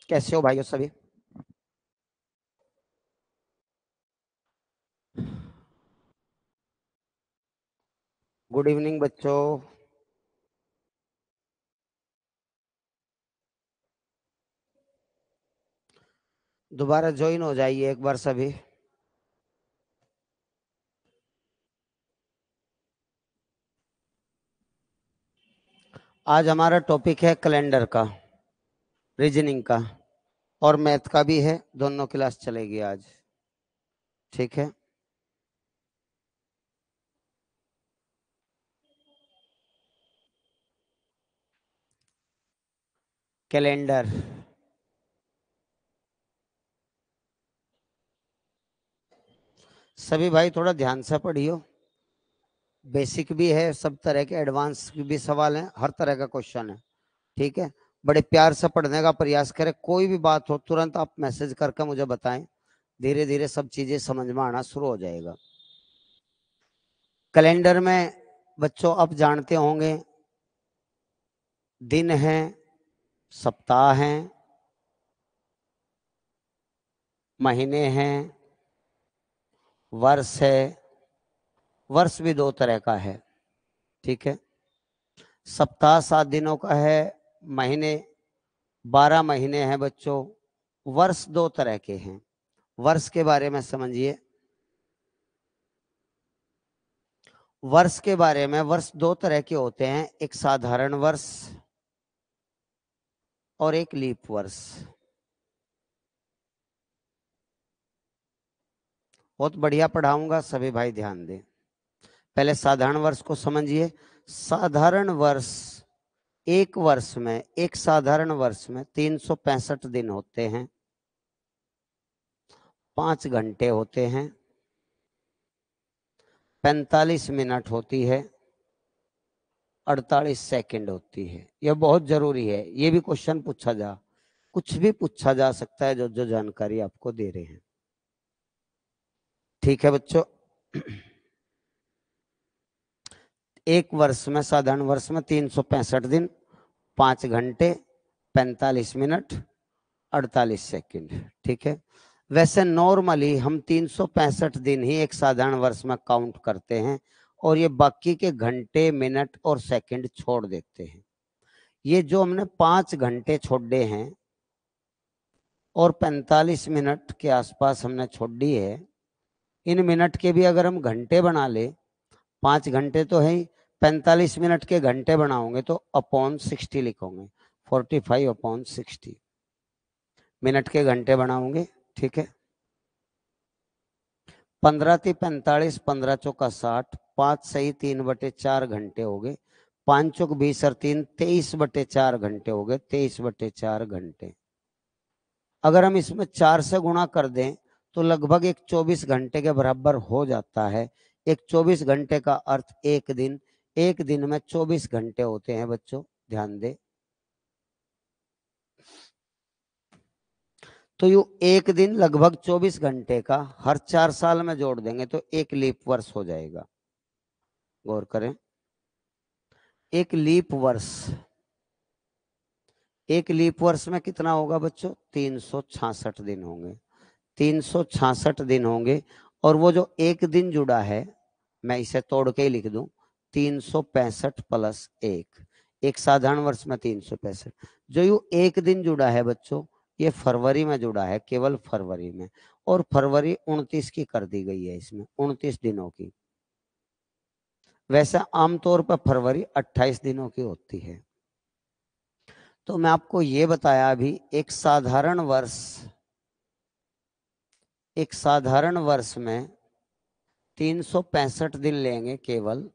कैसे हो भाइयों सभी? गुड इवनिंग बच्चों। दोबारा ज्वाइन हो जाइए एक बार सभी। आज हमारा टॉपिक है कैलेंडर का, रीजनिंग का और मैथ का भी है। दोनों क्लास चलेगी आज, ठीक है। कैलेंडर सभी भाई थोड़ा ध्यान से पढ़ियो। बेसिक भी है, सब तरह के एडवांस भी सवाल हैं, हर तरह का क्वेश्चन है, ठीक है। बड़े प्यार से पढ़ने का प्रयास करें। कोई भी बात हो तुरंत आप मैसेज करके मुझे बताएं। धीरे धीरे सब चीजें समझ में आना शुरू हो जाएगा। कैलेंडर में बच्चों आप जानते होंगे, दिन है, सप्ताह हैं, महीने हैं, वर्ष है। वर्ष भी दो तरह का है, ठीक है। सप्ताह 7 दिनों का है, महीने 12 महीने हैं बच्चों। वर्ष दो तरह के हैं। वर्ष के बारे में समझिए। वर्ष के बारे में, वर्ष दो तरह के होते हैं, एक साधारण वर्ष और एक लीप वर्ष। बहुत बढ़िया पढ़ाऊंगा, सभी भाई ध्यान दें। पहले साधारण वर्ष को समझिए। साधारण वर्ष, एक वर्ष में, एक साधारण वर्ष में 365 दिन होते हैं, 5 घंटे होते हैं, 45 मिनट होती है, 48 सेकंड होती है। यह बहुत जरूरी है, ये भी क्वेश्चन पूछा जा, कुछ भी पूछा जा सकता है जो जो जानकारी आपको दे रहे हैं, ठीक है बच्चों। एक वर्ष में, साधारण वर्ष में 365 दिन, 5 घंटे, 45 मिनट, 48 सेकंड, ठीक है। वैसे नॉर्मली हम 365 दिन ही एक साधारण वर्ष में काउंट करते हैं और ये बाकी के घंटे, मिनट और सेकंड छोड़ देते हैं। ये जो हमने 5 घंटे छोड़े हैं और 45 मिनट के आसपास हमने छोड़ दी है, इन मिनट के भी अगर हम घंटे बना ले, 5 घंटे तो है ही, 45 मिनट के घंटे बनाओगे तो अपॉन 60 लिखोगे, 45/60 मिनट के घंटे बनाओगे, ठीक है। 15×3 = 45, 15×4 = 60, 5 सही 3/4 घंटे हो गए, 5×4 = 20 और 3 23/4 घंटे हो गए, 23/4 घंटे। अगर हम इसमें 4 से गुणा कर दें तो लगभग एक 24 घंटे के बराबर हो जाता है। एक 24 घंटे का अर्थ एक दिन। एक दिन में 24 घंटे होते हैं बच्चों, ध्यान दें। तो यू एक दिन लगभग 24 घंटे का हर 4 साल में जोड़ देंगे तो एक लीप वर्ष हो जाएगा। गौर करें, एक लीप वर्ष, एक लीप वर्ष में कितना होगा बच्चों? 366 दिन होंगे, 366 दिन होंगे। और वो जो एक दिन जुड़ा है, मैं इसे तोड़ के ही लिख दूं, 365 + 1। एक साधारण वर्ष में 365, जो यू एक दिन जुड़ा है बच्चों, ये फरवरी में जुड़ा है, केवल फरवरी में। और फरवरी 29 की कर दी गई है, इसमें 29 दिनों की। वैसे आमतौर पर फरवरी 28 दिनों की होती है। तो मैं आपको ये बताया अभी, एक साधारण वर्ष, एक साधारण वर्ष में 365 दिन लेंगे केवल।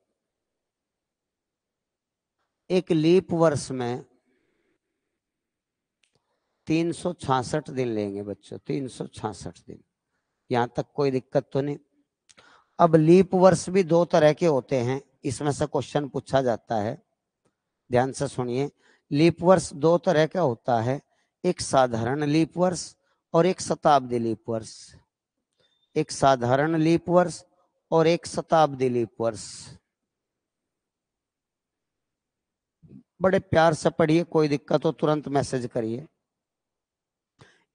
एक लीप वर्ष में 366 दिन लेंगे बच्चों, 366 दिन। यहां तक कोई दिक्कत तो नहीं। अब लीप वर्ष भी दो तरह के होते हैं, इसमें से क्वेश्चन पूछा जाता है, ध्यान से सुनिए। लीप वर्ष दो तरह का होता है, एक साधारण लीप वर्ष और एक शताब्दी लीप वर्ष। एक साधारण लीप वर्ष और एक शताब्दी लीप वर्ष। बड़े प्यार से पढ़िए, कोई दिक्कत हो तुरंत मैसेज करिए।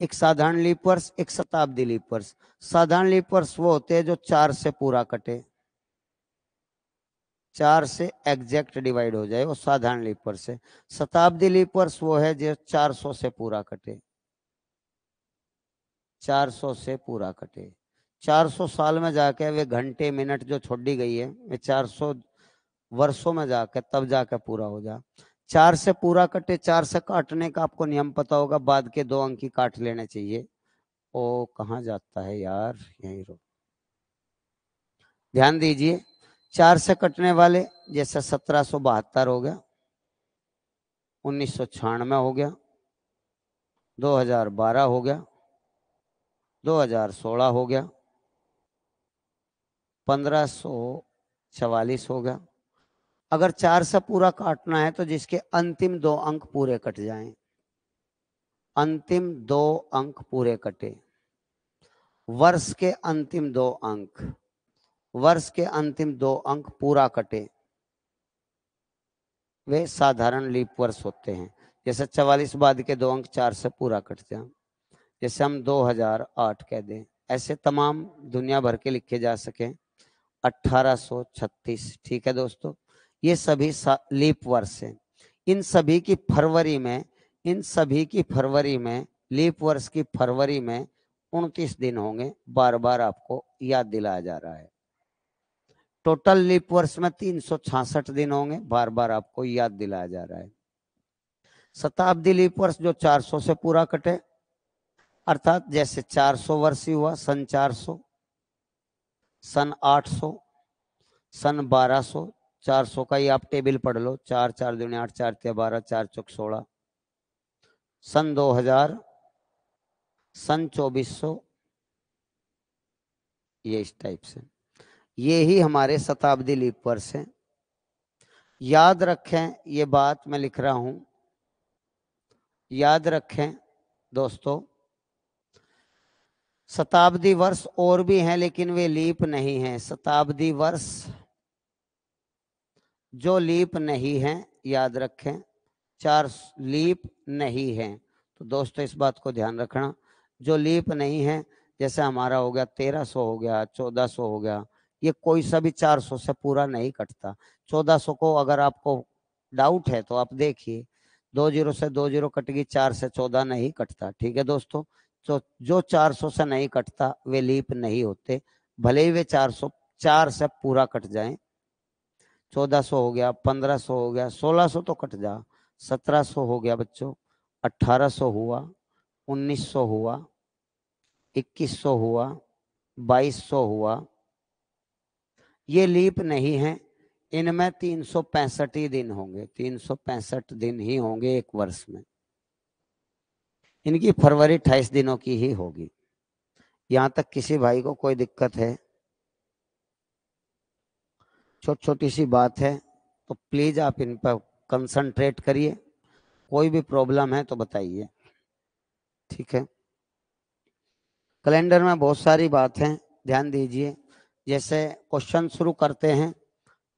एक साधारण लीप वर्ष, एक शताब्दी लीप वर्ष। साधारण लीप वर्ष वो होते हैं जो 4 से पूरा कटे, 4 से एग्जैक्ट डिवाइड हो जाए, वो साधारण लीप वर्ष है। शताब्दी लीप वर्ष वो है जो 400 से पूरा कटे, 400 से पूरा कटे। 400 साल में जाके वे घंटे मिनट जो छोड़ी गई है, वे 400 वर्षों में जाके तब जाके पूरा हो जा। 4 से पूरा कटे, 4 से काटने का आपको नियम पता होगा, बाद के 2 अंक ही काट लेने चाहिए। ओ कहाँ जाता है यार, यहीं रो। ध्यान दीजिए, 4 से कटने वाले जैसे 1772 हो गया, 1996 हो गया, 2012 हो गया, 2016 हो गया, 1544 हो गया। अगर 4 से पूरा काटना है तो जिसके अंतिम 2 अंक पूरे कट जाएं, अंतिम 2 अंक पूरे कटे, वर्ष के अंतिम 2 अंक, वर्ष के अंतिम 2 अंक पूरा कटे, वे साधारण लीप वर्ष होते हैं। जैसे 44 बाद के 2 अंक 4 से पूरा कटते हैं, जैसे हम 2008 कह दें, ऐसे तमाम दुनिया भर के लिखे जा सके। 1836, ठीक है दोस्तों, ये सभी लीप वर्ष हैं। इन सभी की फरवरी में, इन सभी की फरवरी में, लीप वर्ष की फरवरी में 29 दिन होंगे, बार बार आपको याद दिलाया जा रहा है। टोटल लीप वर्ष में 366 दिन होंगे, बार बार आपको याद दिलाया जा रहा है। शताब्दी लीप वर्ष जो 400 से पूरा कटे, अर्थात जैसे 400 वर्ष ही हुआ, सन 400, सन 800, सन 1200, 400 का ही आप टेबल पढ़ लो, 4 4 दूनी 8, 4 3 12, 4 चौक 16, सन 2000, सन 2400, ये इस टाइप से, ये ही हमारे शताब्दी लीप वर्ष है। याद रखें, ये बात मैं लिख रहा हूं, याद रखें दोस्तों, शताब्दी वर्ष और भी हैं लेकिन वे लीप नहीं हैं। शताब्दी वर्ष जो लीप नहीं है, याद रखें, 4 लीप नहीं है। तो दोस्तों इस बात को ध्यान रखना, जो लीप नहीं है, जैसे हमारा हो गया 1300 हो गया, 1400 हो गया, ये कोई सा भी 400 से पूरा नहीं कटता। 1400 को अगर आपको डाउट है तो आप देखिए, 2 जीरो से 2 जीरो कट गई, 4 से 14 नहीं कटता। ठीक है दोस्तों, तो जो 400 से नहीं कटता वे लीप नहीं होते, भले ही वे 404 से पूरा कट जाएं। 1400 हो गया, 1500 हो गया, 1600 तो कट जा, 1700 हो गया बच्चों, 1800 हुआ, 1900 हुआ, 2100 हुआ, 2200 हुआ, ये लीप नहीं है। इनमें 365 ही दिन होंगे, 365 दिन ही होंगे एक वर्ष में। इनकी फरवरी 28 दिनों की ही होगी। यहां तक किसी भाई को कोई दिक्कत है? छोटी छोटी सी बात है तो प्लीज आप इन पर कंसंट्रेट करिए, कोई भी प्रॉब्लम है तो बताइए। ठीक है, कैलेंडर में बहुत सारी बात है, ध्यान दीजिए। जैसे क्वेश्चन शुरू करते हैं,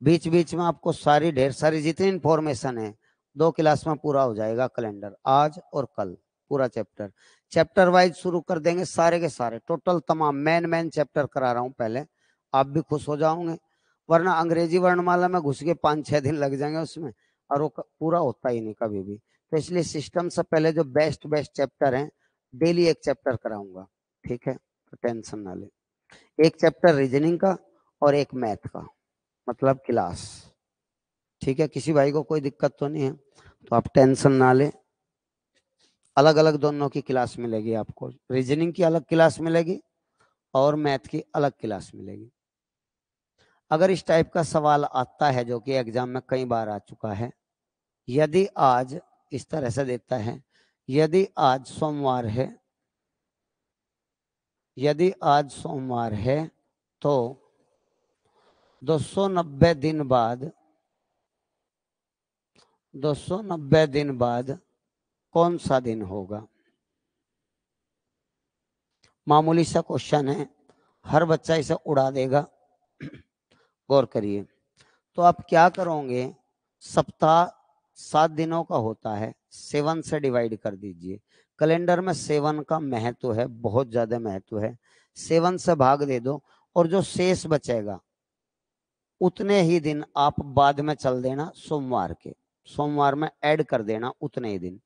बीच बीच में आपको सारी ढेर सारी जितनी इंफॉर्मेशन है 2 क्लास में पूरा हो जाएगा कैलेंडर, आज और कल पूरा चैप्टर, चैप्टर वाइज शुरू कर देंगे सारे के सारे, टोटल तमाम मेन चैप्टर करा रहा हूं पहले, आप भी खुश हो जाओगे। वरना अंग्रेजी वर्णमाला में घुस के 5-6 दिन लग जाएंगे उसमें, और वो पूरा होता ही नहीं कभी भी। तो इसलिए सिस्टम से पहले जो बेस्ट चैप्टर हैं, डेली एक चैप्टर कराऊंगा। ठीक है, तो टेंशन ना ले। एक चैप्टर रीजनिंग का और एक मैथ का, मतलब क्लास। ठीक है, किसी भाई को कोई दिक्कत तो नहीं है, तो आप टेंशन ना ले। अलग अलग दोनों की क्लास मिलेगी आपको, रीजनिंग की अलग क्लास मिलेगी और मैथ की अलग क्लास मिलेगी। अगर इस टाइप का सवाल आता है जो कि एग्जाम में कई बार आ चुका है, यदि आज इस तरह से देता है, यदि आज सोमवार है, यदि आज सोमवार है तो 290 दिन बाद, 290 दिन बाद कौन सा दिन होगा? मामूली सा क्वेश्चन है, हर बच्चा इसे उड़ा देगा। गौर करिए। तो आप क्या करोगे, सप्ताह 7 दिनों का होता है, 7 से डिवाइड कर दीजिए, कैलेंडर में 7 का महत्व है, बहुत ज्यादा महत्व है। 7 से भाग दे दो और जो शेष बचेगा उतने ही दिन आप बाद में चल देना, सोमवार के, सोमवार में ऐड कर देना उतने ही दिन।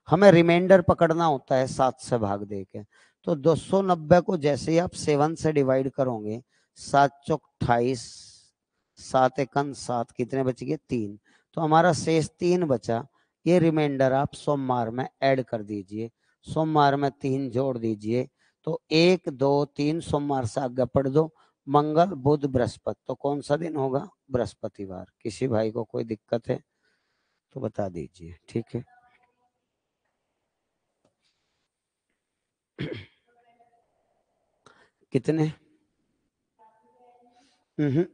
हमें रिमाइंडर पकड़ना होता है 7 से भाग दे के। तो 290 को जैसे ही आप 7 से डिवाइड करोगे, 7 चौक 28, 7 एकन 7, कितने बच गए 3। तो हमारा शेष 3 बचा। ये रिमाइंडर आप सोमवार में ऐड कर दीजिए, सोमवार में 3 जोड़ दीजिए। तो 1 2 3 सोमवार से आगे पढ़ दो, मंगल बुध बृहस्पति। तो कौन सा दिन होगा? बृहस्पतिवार। किसी भाई को कोई दिक्कत है तो बता दीजिए, ठीक है। कितने? हम्म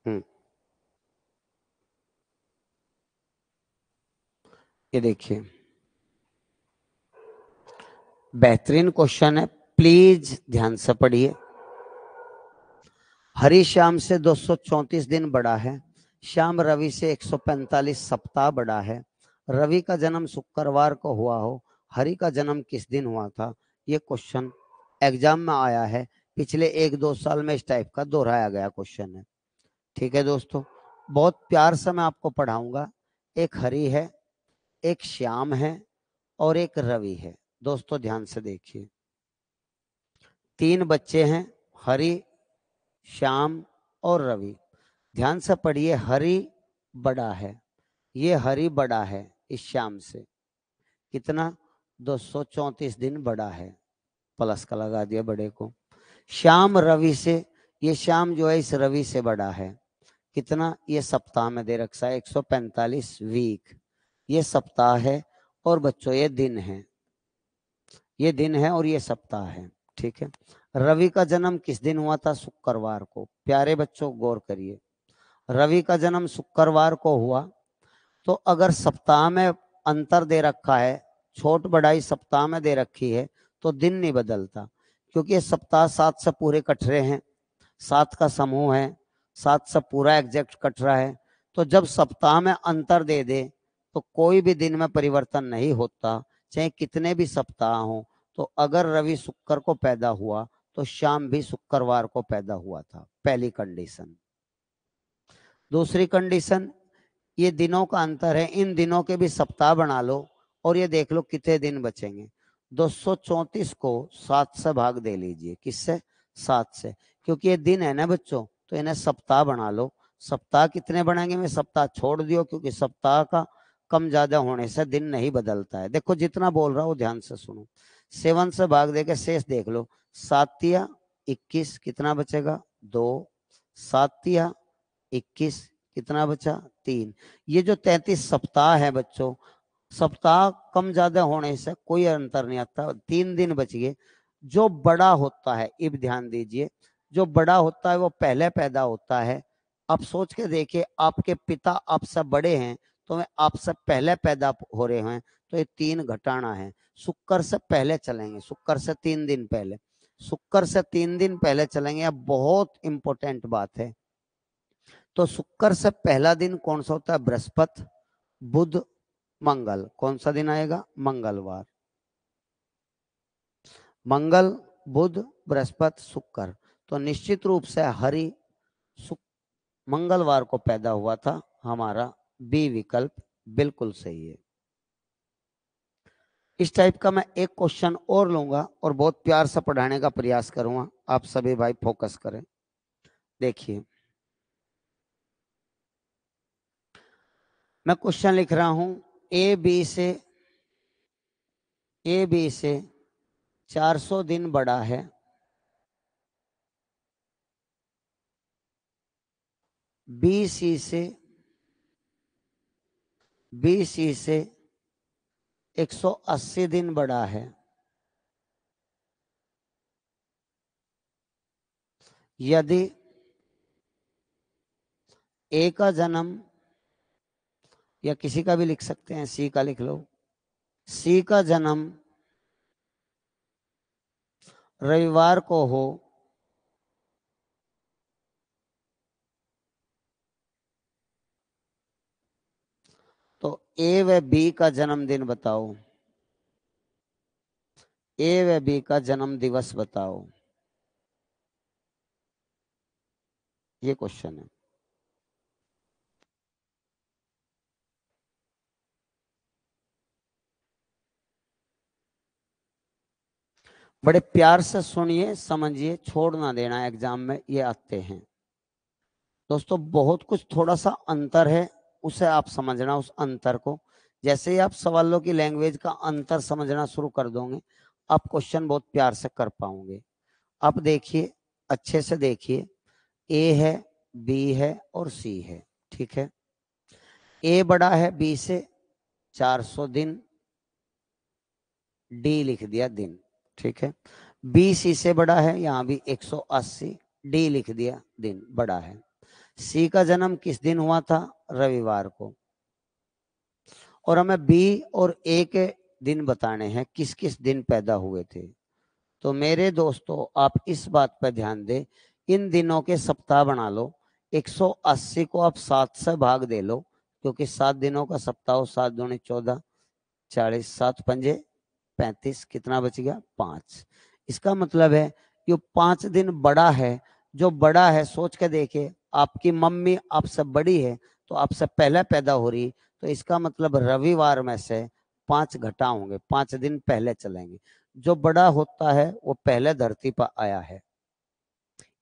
हम्म ये देखिए, बेहतरीन क्वेश्चन है, प्लीज ध्यान से पढ़िए। हरि श्याम से 234 दिन बड़ा है, श्याम रवि से 145 सप्ताह बड़ा है। रवि का जन्म शुक्रवार को हुआ हो, हरि का जन्म किस दिन हुआ था? ये क्वेश्चन एग्जाम में आया है, पिछले 1-2 साल में इस टाइप का दोहराया गया क्वेश्चन है, ठीक है दोस्तों। बहुत प्यार से मैं आपको पढ़ाऊंगा। एक हरि है, एक श्याम है और एक रवि है। दोस्तों ध्यान से देखिए, 3 बच्चे हैं, हरि, श्याम और रवि। ध्यान से पढ़िए, हरि बड़ा है, ये हरि बड़ा है इस श्याम से, कितना? 234 दिन बड़ा है, प्लस का लगा दिया बड़े को। श्याम रवि से, ये श्याम जो है इस रवि से बड़ा है, कितना? ये सप्ताह में दे रखा है 145 वीक, ये सप्ताह है। और बच्चों ये दिन है, ये दिन है और ये सप्ताह है, ठीक है। रवि का जन्म किस दिन हुआ था? शुक्रवार को। प्यारे बच्चों गौर करिए, रवि का जन्म शुक्रवार को हुआ, तो अगर सप्ताह में अंतर दे रखा है, छोट बढ़ाई सप्ताह में दे रखी है, तो दिन नहीं बदलता, क्योंकि ये सप्ताह 7 से पूरे कट रहे हैं, 7 का समूह है, 7 से पूरा एग्जैक्ट कट रहा है। तो जब सप्ताह में अंतर दे दे तो कोई भी दिन में परिवर्तन नहीं होता, चाहे कितने भी सप्ताह हो। तो अगर रवि शुक्र को पैदा हुआ तो शाम भी शुक्रवार को पैदा हुआ था, पहली कंडीशन। दूसरी कंडीशन, ये दिनों का अंतर है, इन दिनों के भी सप्ताह बना लो और ये देख लो कितने दिन बचेंगे। 234 को 7 से भाग दे लीजिए, किससे? 7 से, क्योंकि ये दिन है ना बच्चों, तो इन्हें सप्ताह बना लो। सप्ताह कितने बनेंगे? मैं सप्ताह छोड़ दियो, क्योंकि सप्ताह का कम ज्यादा होने से दिन नहीं बदलता है। देखो जितना बोल रहा हूं ध्यान से सुनो। 7 से भाग दे के शेष देख लो, 7 21, कितना बचेगा? 2, 7 21, कितना बचा? 3। ये जो 33 सप्ताह है बच्चों, सप्ताह कम ज्यादा होने से कोई अंतर नहीं आता, 3 दिन बच गए। जो बड़ा होता है, इब ध्यान दीजिए, जो बड़ा होता है वो पहले पैदा होता है। अब सोच के देखिए, आपके पिता आपसे बड़े हैं तो वे आपसे पहले पैदा हो रहे हैं, तो ये 3 घटाना है। शुक्र से पहले चलेंगे, शुक्र से 3 दिन पहले, शुक्र से 3 दिन पहले चलेंगे। अब बहुत इंपॉर्टेंट बात है। तो शुक्र से पहला दिन कौन सा होता है? बृहस्पति, बुध, मंगल। कौन सा दिन आएगा? मंगलवार। मंगल, बुध, बृहस्पति, शुक्र। तो निश्चित रूप से हरि मंगलवार को पैदा हुआ था। हमारा बी विकल्प बिल्कुल सही है। इस टाइप का मैं एक क्वेश्चन और लूंगा और बहुत प्यार से पढ़ाने का प्रयास करूंगा। आप सभी भाई फोकस करें। देखिए, मैं क्वेश्चन लिख रहा हूं, ए बी से 400 दिन बड़ा है, बी सी से 180 दिन बड़ा है। यदि ए का जन्म, या किसी का भी लिख सकते हैं, सी का लिख लो, सी का जन्म रविवार को हो, तो ए व बी का जन्मदिन बताओ, ए व बी का जन्म दिवस बताओ, ये क्वेश्चन है। बड़े प्यार से सुनिए, समझिए, छोड़ ना देना, एग्जाम में ये आते हैं दोस्तों। बहुत कुछ थोड़ा सा अंतर है, उसे आप समझना, उस अंतर को। जैसे ही आप सवालों की लैंग्वेज का अंतर समझना शुरू कर दोगे, आप क्वेश्चन बहुत प्यार से कर पाओगे। आप देखिए, अच्छे से देखिए, ए है, बी है और सी है, ठीक है। ए बड़ा है बी से 400 दिन, डी लिख दिया दिन, ठीक है। बी सी से बड़ा है, यहां भी 180, डी लिख दिया दिन, बड़ा है। सी का जन्म किस दिन हुआ था? रविवार को। और हमें बी और ए के दिन बताने हैं, किस किस दिन पैदा हुए थे। तो मेरे दोस्तों, आप इस बात पर ध्यान दें, इन दिनों के सप्ताह बना लो। 180 को आप 7 से भाग दे लो, क्योंकि 7 दिनों का सप्ताह हो। 7 दूनी 14, 40, 7 पंजे 35, कितना बच गया? 5। इसका मतलब है ये 5 दिन बड़ा है। जो बड़ा है, सोच के देखिए, आपकी मम्मी आपसे बड़ी है, तो आपसे पहले पैदा हो रही, तो इसका मतलब रविवार में से 5 घटाओगे, 5 दिन पहले चलेंगे। जो बड़ा होता है वो पहले धरती पर आया है।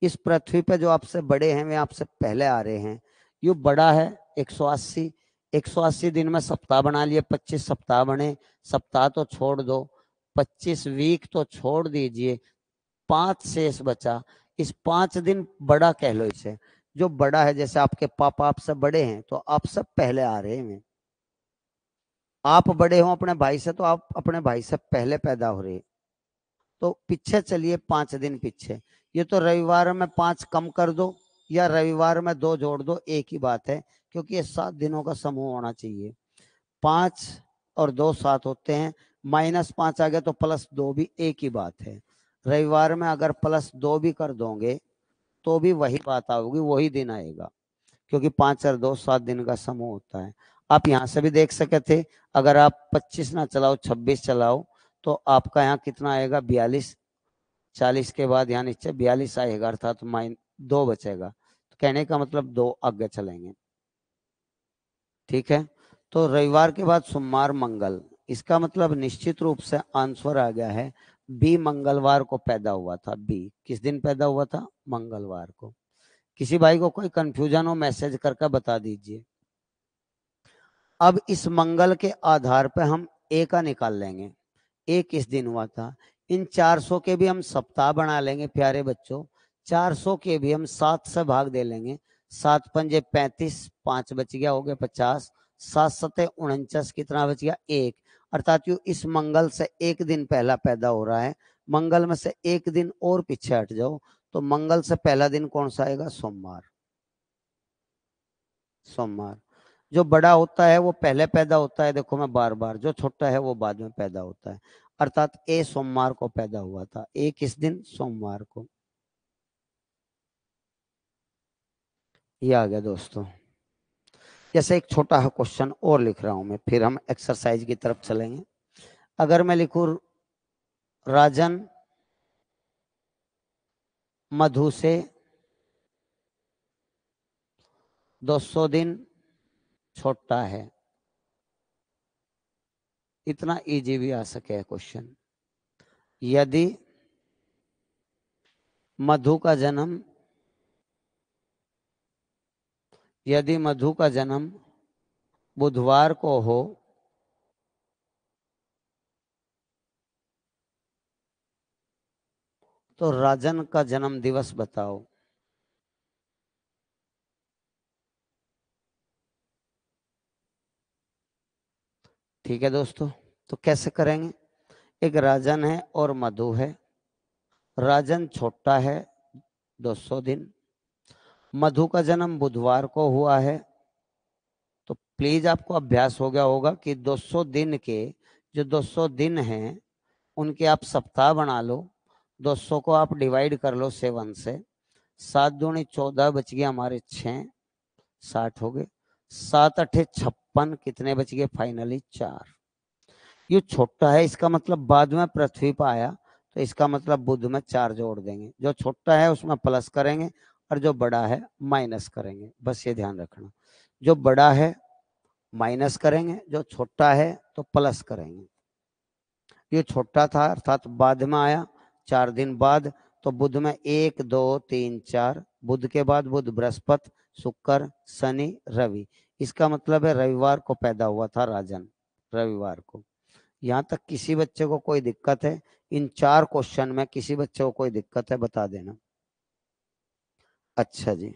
इस पृथ्वी पे जो आपसे बड़े हैं वे आपसे पहले आ रहे हैं। ये बड़ा है 180। 180 दिन में सप्ताह बना लिए, 25 सप्ताह बने। सप्ताह तो छोड़ दो, 25 वीक तो छोड़ दीजिए, 5 शेष बचा। इस 5 दिन बड़ा कह लो इसे। जो बड़ा है, जैसे आपके पापा आपसे बड़े हैं, तो आप सब पहले आ रहे हैं। आप बड़े हो अपने भाई से, तो आप अपने भाई से पहले पैदा हो रहे। तो पीछे चलिए, 5 दिन पीछे। ये तो रविवार में 5 कम कर दो या रविवार में 2 जोड़ दो, एक ही बात है, क्योंकि ये 7 दिनों का समूह होना चाहिए। 5 और 2 7 होते हैं, -5 आ गया तो +2 भी एक ही बात है। रविवार में अगर +2 भी कर दोगे तो भी वही बात आओगी, वही दिन आएगा, क्योंकि 5 और 2 7 दिन का समूह होता है। आप यहां से भी देख सके थे, अगर आप 25 ना चलाओ, 26 चलाओ, तो आपका यहाँ कितना आएगा? 42। 40 के बाद यहाँ नीचे 42 आएगा, अर्थात -2 बचेगा। तो कहने का मतलब 2 आगे चलेंगे, ठीक है। तो रविवार के बाद सोमवार, मंगल। इसका मतलब निश्चित रूप से आंसर आ गया है, बी मंगलवार को पैदा हुआ था। बी किस दिन पैदा हुआ था? मंगलवार को। किसी भाई को कोई कंफ्यूजन हो, मैसेज करके बता दीजिए। अब इस मंगल के आधार पर हम ए का निकाल लेंगे। ए किस दिन हुआ था? इन 400 के भी हम सप्ताह बना लेंगे प्यारे बच्चों। 400 के भी हम 7 से भाग दे लेंगे। 7 पंजे 35, 5 बच गया, हो गया 50। 7 सते 49, कितना बच गया? 1। अर्थात यू इस मंगल से एक दिन पहला पैदा हो रहा है। मंगल में से एक दिन और पीछे हट जाओ, तो मंगल से पहला दिन कौन सा आएगा? सोमवार। सोमवार। जो बड़ा होता है वो पहले पैदा होता है, देखो मैं बार बार, जो छोटा है वो बाद में पैदा होता है। अर्थात ए सोमवार को पैदा हुआ था। ए किस दिन? सोमवार को। ये आ गया दोस्तों। जैसे एक छोटा क्वेश्चन और लिख रहा हूं मैं, फिर हम एक्सरसाइज की तरफ चलेंगे। अगर मैं लिखूं, राजन मधु से 200 दिन छोटा है, इतना इजी भी आ सके क्वेश्चन। यदि मधु का जन्म यदि मधु का जन्म बुधवार को हो, तो राजन का जन्म दिवस बताओ। ठीक है दोस्तों, तो कैसे करेंगे? एक राजन है और मधु है। राजन छोटा है 200 दिन। मधु का जन्म बुधवार को हुआ है। तो प्लीज आपको अभ्यास हो गया होगा कि 200 दिन के, जो 200 दिन हैं उनके आप सप्ताह बना लो। 200 को आप डिवाइड कर लो 7 से। 7 दूनी 14 बच गया हमारे 6, 60 हो गए। 7 8 56 कितने बच गए फाइनली 4। ये छोटा है, इसका मतलब बाद में पृथ्वी पर आया, तो इसका मतलब बुध में 4 जोड़ देंगे। जो छोटा है उसमें प्लस करेंगे और जो बड़ा है माइनस करेंगे, बस ये ध्यान रखना। जो बड़ा है माइनस करेंगे, जो छोटा है तो प्लस करेंगे। ये छोटा था अर्थात बाद में आया 4 दिन बाद, तो बुध में 1 2 3 4, बुध के बाद बुध बृहस्पति शुक्र शनि रवि, इसका मतलब है रविवार को पैदा हुआ था राजन, रविवार को। यहां तक किसी बच्चे को कोई दिक्कत है? इन 4 क्वेश्चन में किसी बच्चे को कोई दिक्कत है बता देना। अच्छा जी,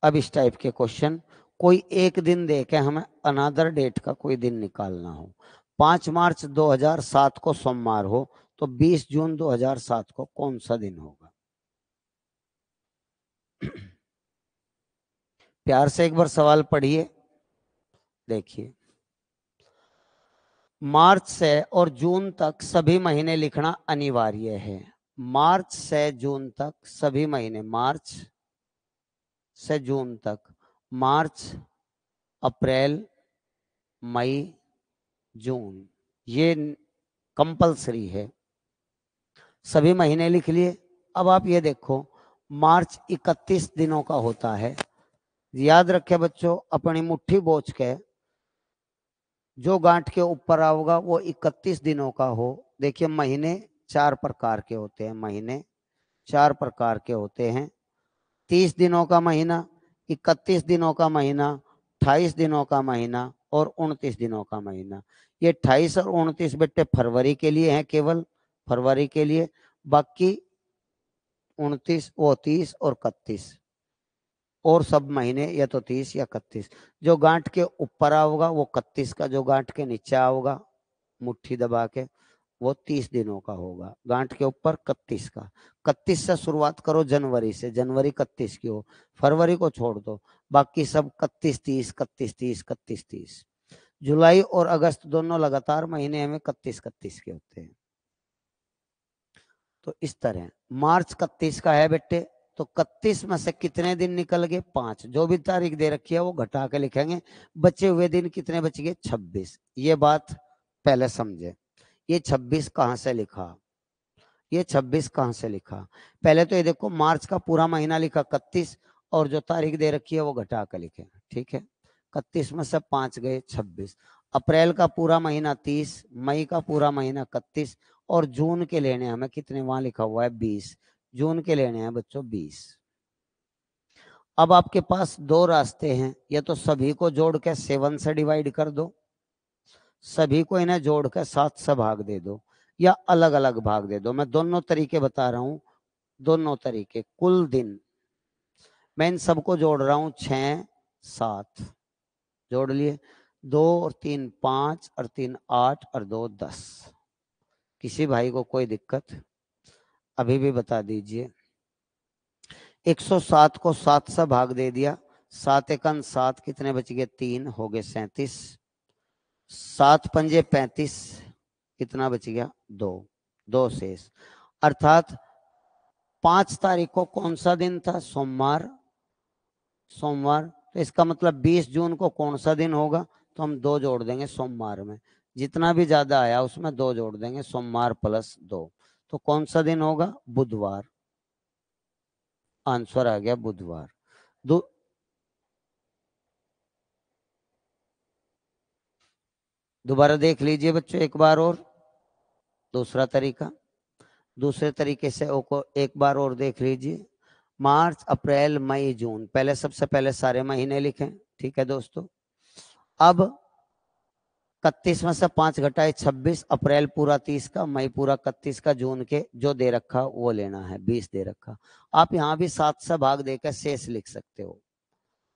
अब इस टाइप के क्वेश्चन, कोई एक दिन दे के हमें अनादर डेट का कोई दिन निकालना हो। 5 मार्च 2007 को सोमवार हो तो 20 जून 2007 को कौन सा दिन होगा? प्यार से एक बार सवाल पढ़िए। देखिए, मार्च से और जून तक सभी महीने लिखना अनिवार्य है। मार्च से जून तक सभी महीने, मार्च से जून तक, मार्च अप्रैल मई जून, ये कंपलसरी है, सभी महीने लिख लिए। अब आप ये देखो, मार्च 31 दिनों का होता है। याद रखे बच्चों, अपनी मुट्ठी बोझ के जो गांठ के ऊपर आओगा वो 31 दिनों का हो। देखिए, महीने 4 प्रकार के होते हैं, महीने 4 प्रकार के होते हैं। 30 दिनों का महीना, 31 दिनों का महीना, 28 दिनों का महीना और 29 दिनों का महीना। ये 28 और 29 बेटे फरवरी के लिए हैं, केवल फरवरी के लिए। बाकी 29 वो 30 और 31 और सब महीने या तो 30 या 31। जो गांठ के ऊपर आओगा वो 31 का, जो गांठ के नीचे आओगा मुट्ठी दबा के वो 30 दिनों का होगा। गांठ के ऊपर 31 का। 31 से शुरुआत करो जनवरी से, जनवरी 31 की हो, फरवरी को छोड़ दो, बाकी सब 31 30 31 30 31 30। जुलाई और अगस्त दोनों लगातार महीने हमें 31 31 के होते हैं। तो इस तरह मार्च 31 का है बेटे, तो 31 में से कितने दिन निकल गए? 5। जो भी तारीख दे रखी है वो घटा के लिखेंगे। बचे हुए दिन कितने बच गए? 26। ये बात पहले समझे। ये 26 कहां से लिखा? ये 26 कहां से लिखा? पहले तो ये देखो, मार्च का पूरा महीना लिखा 31 और जो तारीख दे रखी है वो घटा कर लिखे, ठीक है। 31 में से 5 गए 26। अप्रैल का पूरा महीना 30, मई का पूरा महीना 31 और जून के लेने हमें कितने? वहां लिखा हुआ है 20। जून के लेने हैं बच्चों 20। अब आपके पास 2 रास्ते हैं, या तो सभी को जोड़ के 7 से डिवाइड कर दो, सभी को इन्हें जोड़कर 7 से भाग दे दो, या अलग अलग भाग दे दो। मैं दोनों तरीके बता रहा हूं, दोनों तरीके। कुल दिन मैं इन सबको जोड़ रहा हूं, 6 7 जोड़ लिए, 2 और 3 5 और 3 8 और 2 10। किसी भाई को कोई दिक्कत? अभी भी बता दीजिए। 107 को 7 से भाग दे दिया, 7 एकन 7, कितने बच गए? 3, हो गए 37। 7 पंजे 35, कितना बच गया? 2, 2 शेष। अर्थात 5 तारीख को कौन सा दिन था? सोमवार। सोमवार, तो इसका मतलब 20 जून को कौन सा दिन होगा? तो हम 2 जोड़ देंगे सोमवार में, जितना भी ज्यादा आया उसमें 2 जोड़ देंगे, सोमवार प्लस 2। तो कौन सा दिन होगा? बुधवार। आंसर आ गया बुधवार। दोबारा देख लीजिए बच्चों एक बार और, दूसरा तरीका। दूसरे तरीके से एक बार और देख लीजिए। मार्च अप्रैल मई जून, पहले सबसे पहले सारे महीने लिखें, ठीक है दोस्तों। अब 31 में से 5 घटाए 26, अप्रैल पूरा 30 का, मई पूरा 31 का, जून के जो दे रखा वो लेना है, 20 दे रखा। आप यहां भी 7 से भाग देकर शेष लिख सकते हो।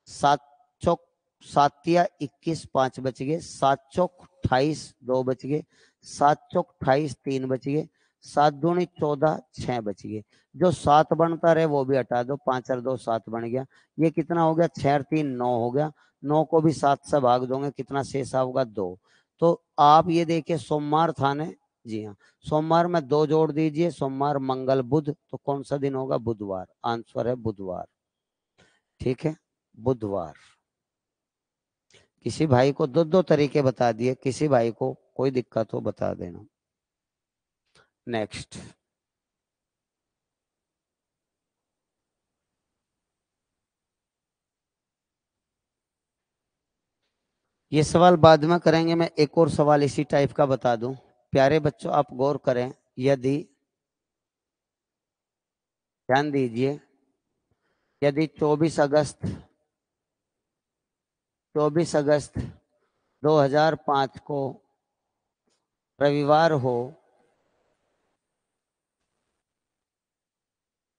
7 चौक 7 या 21, 5 बच गए। 7 चौक 28, 2 बच गए। 7 चौक 28, 3 बच गए। 7 दूनी 14, 6 बच गए। जो 7 बनता रहे वो भी हटा दो, 5 और 2 7 बन गया। ये कितना हो गया? 6 और 3 9 हो गया। 9 को भी 7 से भाग दोगे, कितना शेष होगा? 2। तो आप ये देखिए, सोमवार था ने, जी हाँ, सोमवार में 2 जोड़ दीजिए, सोमवार मंगल बुध, तो कौन सा दिन होगा? बुधवार। आंसर है बुधवार। ठीक है, बुधवार। किसी भाई को दो दो तरीके बता दिए, किसी भाई को कोई दिक्कत हो बता देना। नेक्स्ट, ये सवाल बाद में करेंगे, मैं एक और सवाल इसी टाइप का बता दूं। प्यारे बच्चों आप गौर करें, यदि ध्यान दीजिए, यदि 24 अगस्त 2005 को रविवार हो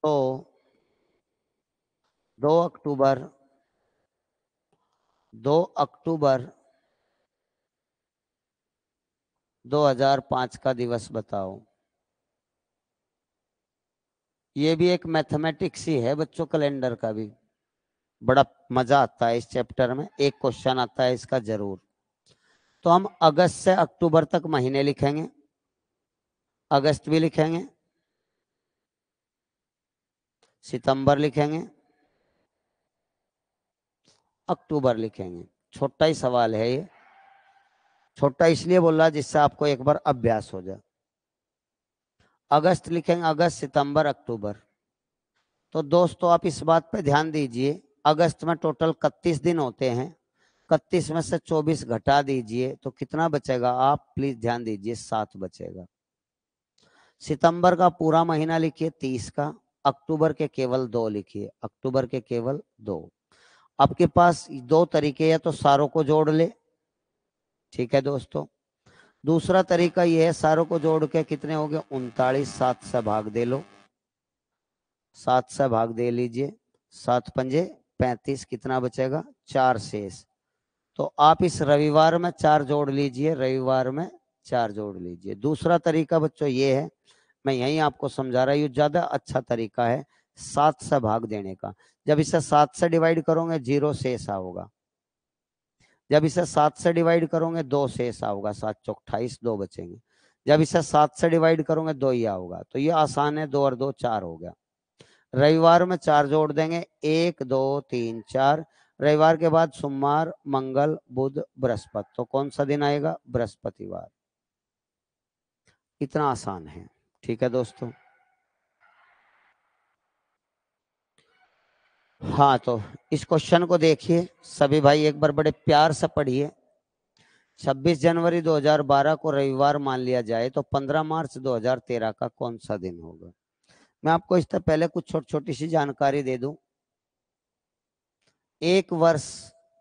तो 2 अक्टूबर 2 अक्टूबर 2005 का दिवस बताओ। ये भी एक मैथमेटिक्स ही है बच्चों, कैलेंडर का भी बड़ा मजा आता है इस चैप्टर में, एक क्वेश्चन आता है इसका जरूर। तो हम अगस्त से अक्टूबर तक महीने लिखेंगे, अगस्त भी लिखेंगे, सितंबर लिखेंगे, अक्टूबर लिखेंगे। छोटा ही सवाल है ये, छोटा इसलिए बोल रहा जिससे आपको एक बार अभ्यास हो जाए। अगस्त लिखेंगे, अगस्त सितंबर अक्टूबर। तो दोस्तों आप इस बात पे ध्यान दीजिए, अगस्त में टोटल 31 दिन होते हैं, 31 में से 24 घटा दीजिए तो कितना बचेगा, आप प्लीज ध्यान दीजिए, 7 बचेगा। सितंबर का पूरा महीना लिखिए 30 का, अक्टूबर के केवल 2 लिखिए, अक्टूबर के केवल 2। आपके पास दो तरीके, या तो सारों को जोड़ ले, ठीक है दोस्तों। दूसरा तरीका यह है, सारों को जोड़ के कितने हो गए 39, 7 से भाग दे लो, 7 से भाग दे लीजिए, 7 पंजे 35, कितना बचेगा 4 शेष। तो आप इस रविवार में 4 जोड़ लीजिए, रविवार में 4 जोड़ लीजिए। दूसरा तरीका बच्चों ये है, मैं यही आपको समझा रहा हूँ, ज्यादा अच्छा तरीका है 7 से भाग देने का। जब इसे 7 से डिवाइड करोगे 0 शेष आओगा, जब इसे 7 से डिवाइड करोगे 2 शेष आओगा, 7 चौक 28, 2 बचेंगे। जब इसे 7 से डिवाइड करोगे 2 ही आओगा। तो ये आसान है, 2 और 2 4 हो गया। रविवार में 4 जोड़ देंगे, 1 2 3 4। रविवार के बाद सोमवार, मंगल, बुध, बृहस्पति, तो कौन सा दिन आएगा, बृहस्पतिवार। इतना आसान है, ठीक है दोस्तों। हाँ, तो इस क्वेश्चन को देखिए सभी भाई, एक बार बड़े प्यार से पढ़िए। 26 जनवरी 2012 को रविवार मान लिया जाए तो 15 मार्च 2013 का कौन सा दिन होगा। मैं आपको इससे पहले कुछ छोटी छोटी सी जानकारी दे दूं। एक वर्ष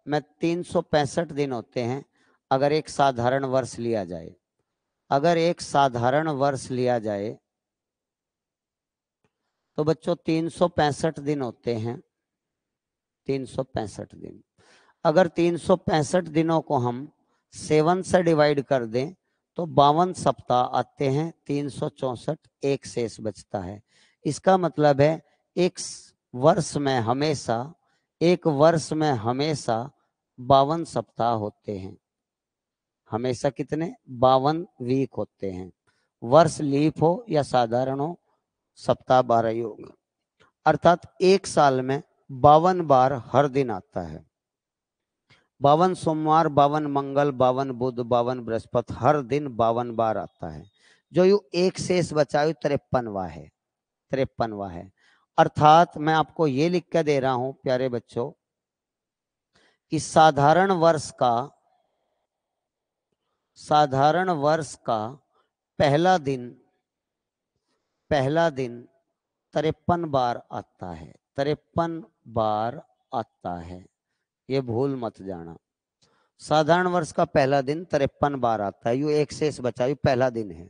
में 365 दिन होते हैं, अगर एक साधारण वर्ष लिया जाए, अगर एक साधारण वर्ष लिया जाए तो बच्चों 365 दिन होते हैं, 365 दिन। अगर 365 दिनों को हम 7 से डिवाइड कर दें तो 52 सप्ताह आते हैं, 364 एक शेष बचता है। इसका मतलब है एक वर्ष में हमेशा, एक वर्ष में हमेशा 52 सप्ताह होते हैं, हमेशा कितने 52 वीक होते हैं। वर्ष लीप हो या साधारण हो, सप्ताह 12 ही होगा। अर्थात एक साल में 52 बार हर दिन आता है। 52 सोमवार, 52 मंगल, 52 बुध, 52 बृहस्पति, हर दिन 52 बार आता है। जो यू एक शेष बचा है 53वां है, 53वां है। अर्थात मैं आपको ये लिख के दे रहा हूं प्यारे बच्चों कि साधारण वर्ष का पहला दिन 53 बार आता है, 53 बार आता है, ये भूल मत जाना। साधारण वर्ष का पहला दिन 53 बार आता है, यू एक शेष बचा, यू पहला दिन है,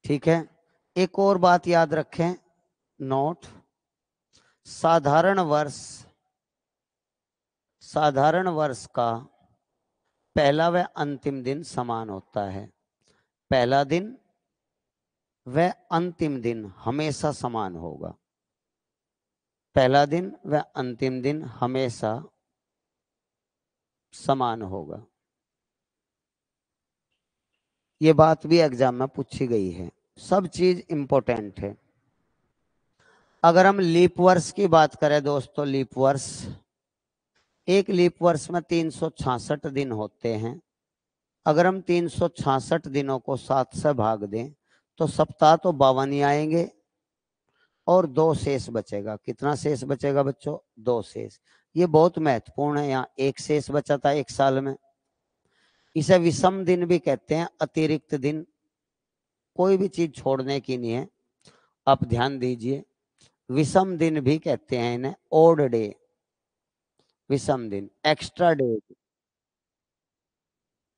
ठीक है। एक और बात याद रखें, नोट, साधारण वर्ष का पहला व अंतिम दिन समान होता है, पहला दिन व अंतिम दिन हमेशा समान होगा, पहला दिन व अंतिम दिन हमेशा समान होगा। ये बात भी एग्जाम में पूछी गई है, सब चीज इंपॉर्टेंट है। अगर हम लीप वर्ष की बात करें दोस्तों, लीप वर्ष, एक लीप वर्ष में 366 दिन होते हैं। अगर हम 366 दिनों को 7 से भाग दें तो सप्ताह तो 52 ही आएंगे और 2 शेष बचेगा। कितना शेष बचेगा बच्चों? 2 शेष। ये बहुत महत्वपूर्ण है। यहाँ 1 शेष बचा था एक साल में। इसे विषम दिन भी कहते हैं, अतिरिक्त दिन। कोई भी चीज छोड़ने की नहीं है, आप ध्यान दीजिए। विषम दिन भी कहते हैं इन्हें, ओड डे, विषम दिन, एक्स्ट्रा डेज,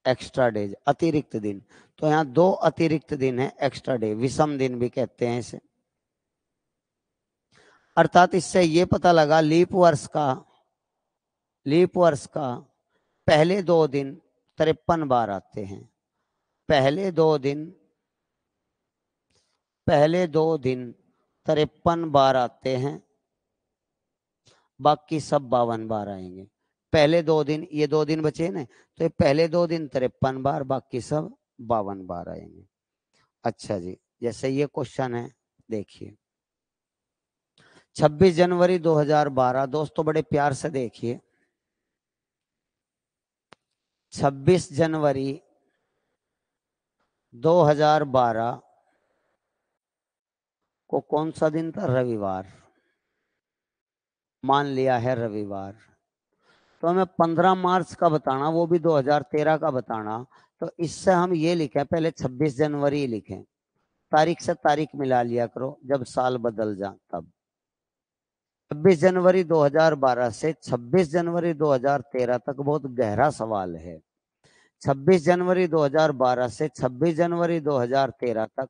एक्स्ट्रा डेज, अतिरिक्त दिन। तो यहाँ 2 अतिरिक्त दिन है, एक्स्ट्रा डे, विषम दिन भी कहते हैं इसे। अर्थात इससे ये पता लगा लीप वर्ष का पहले 2 दिन 53 बार आते हैं। पहले 2 दिन 53 बार आते हैं, बाकी सब 52 बार आएंगे। पहले 2 दिन, ये 2 दिन बचे ना, तो ये पहले 2 दिन 53 बार, बाकी सब 52 बार आएंगे। अच्छा जी, जैसे ये क्वेश्चन है, देखिए 26 जनवरी 2012। दोस्तों बड़े प्यार से देखिए, 26 जनवरी 2012 को कौन सा दिन था? रविवार। मान लिया है रविवार। तो हमें 15 मार्च का बताना, वो भी 2013 का बताना। तो इससे हम ये लिखें, पहले 26 जनवरी लिखें, तारीख से तारीख मिला लिया करो जब साल बदल जा तब। 26 जनवरी 2012 से 26 जनवरी 2013 तक बहुत गहरा सवाल है। 26 जनवरी 2012 से 26 जनवरी 2013 तक।